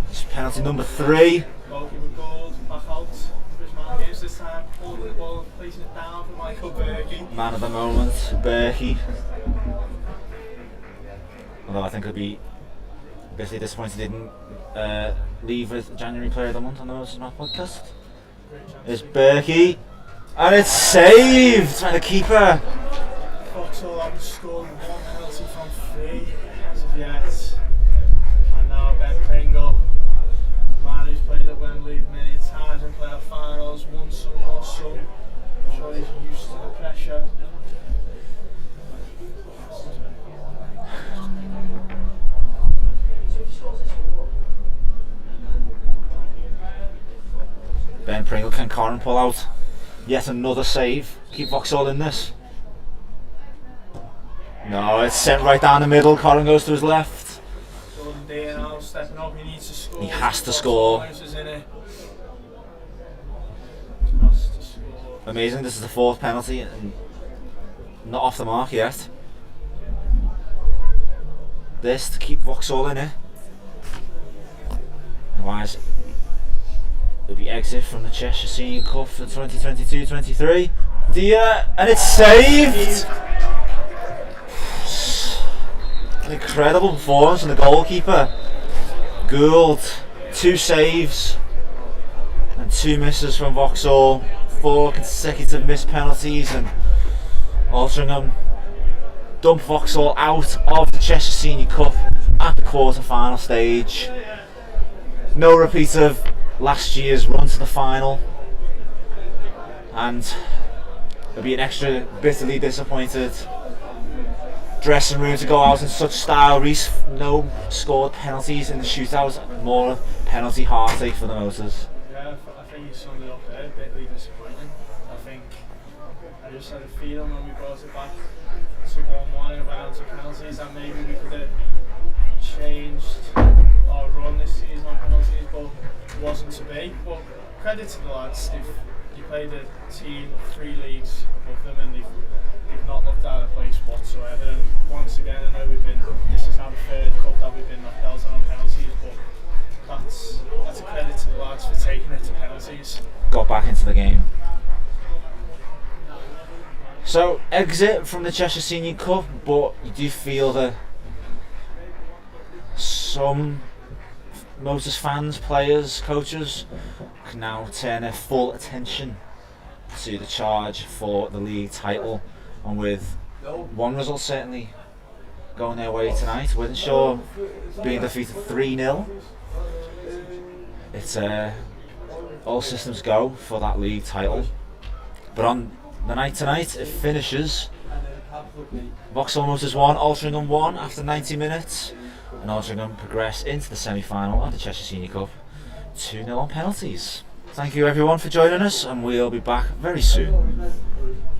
It's penalty number 3. Goalkeeper gold, back out. Chris Man games this time, holding the ball and placing it down for Michael Berkey. Man of the moment, Berkey. Although I think it'd be basically disappointed he didn't leave as January Player of the Month on the Motors podcast. It's Berkey. And it's saved by the keeper. Vauxhall haven't scored 1 penalty from 3 as of yet. And now Ben Pringle, man who's played at Wembley many times in playoff finals, won some, lost some. I'm sure he's used to the pressure. Ben Pringle, can Corran pull out yet another save? Keep Vauxhall in this. No, it's sent right down the middle. Corran goes to his left. Jordan Day now stepping up, he needs to score. He has to score. Has to score. Amazing, this is the 4th penalty and not off the mark yet. This to keep Vauxhall in it. Otherwise, it'll be exit from the Cheshire Senior Cup for 2022-23. And it's saved! An incredible performance from the goalkeeper. Gould, 2 saves and 2 misses from Vauxhall. 4 consecutive missed penalties, and Altrincham dump Vauxhall out of the Cheshire Senior Cup at the quarter-final stage. No repeat of last year's run to the final, and it'll be an extra bitterly disappointed dressing room to go out in such style. Reece, no scored penalties in the shootouts, more penalty heartache for the Motors. Yeah, I think you summed it up there, bitterly disappointing. I just had a feeling when we brought it back to 1-1 and it went on to penalties, and maybe we could have changed our run this season on penalties, but it wasn't to be. But credit to the lads, they played a team 3 leagues above them, and they've not looked out of place whatsoever. And once again, I know this is our 3rd cup that we've been knocked out on penalties, but that's a credit to the lads for taking it to penalties. Got back into the game. So, exit from the Cheshire Senior Cup, but you do feel that some Motors fans, players, coaches can now turn their full attention to the charge for the league title, and with one result certainly going their way tonight, Wythenshawe being defeated 3-0. It's all systems go for that league title. But on the night tonight, it finishes Vauxhall Motors 1, Altrincham 1 after 90 minutes, and Altrincham progress into the semi-final of the Cheshire Senior Cup 2-0 on penalties. Thank you everyone for joining us, and we'll be back very soon.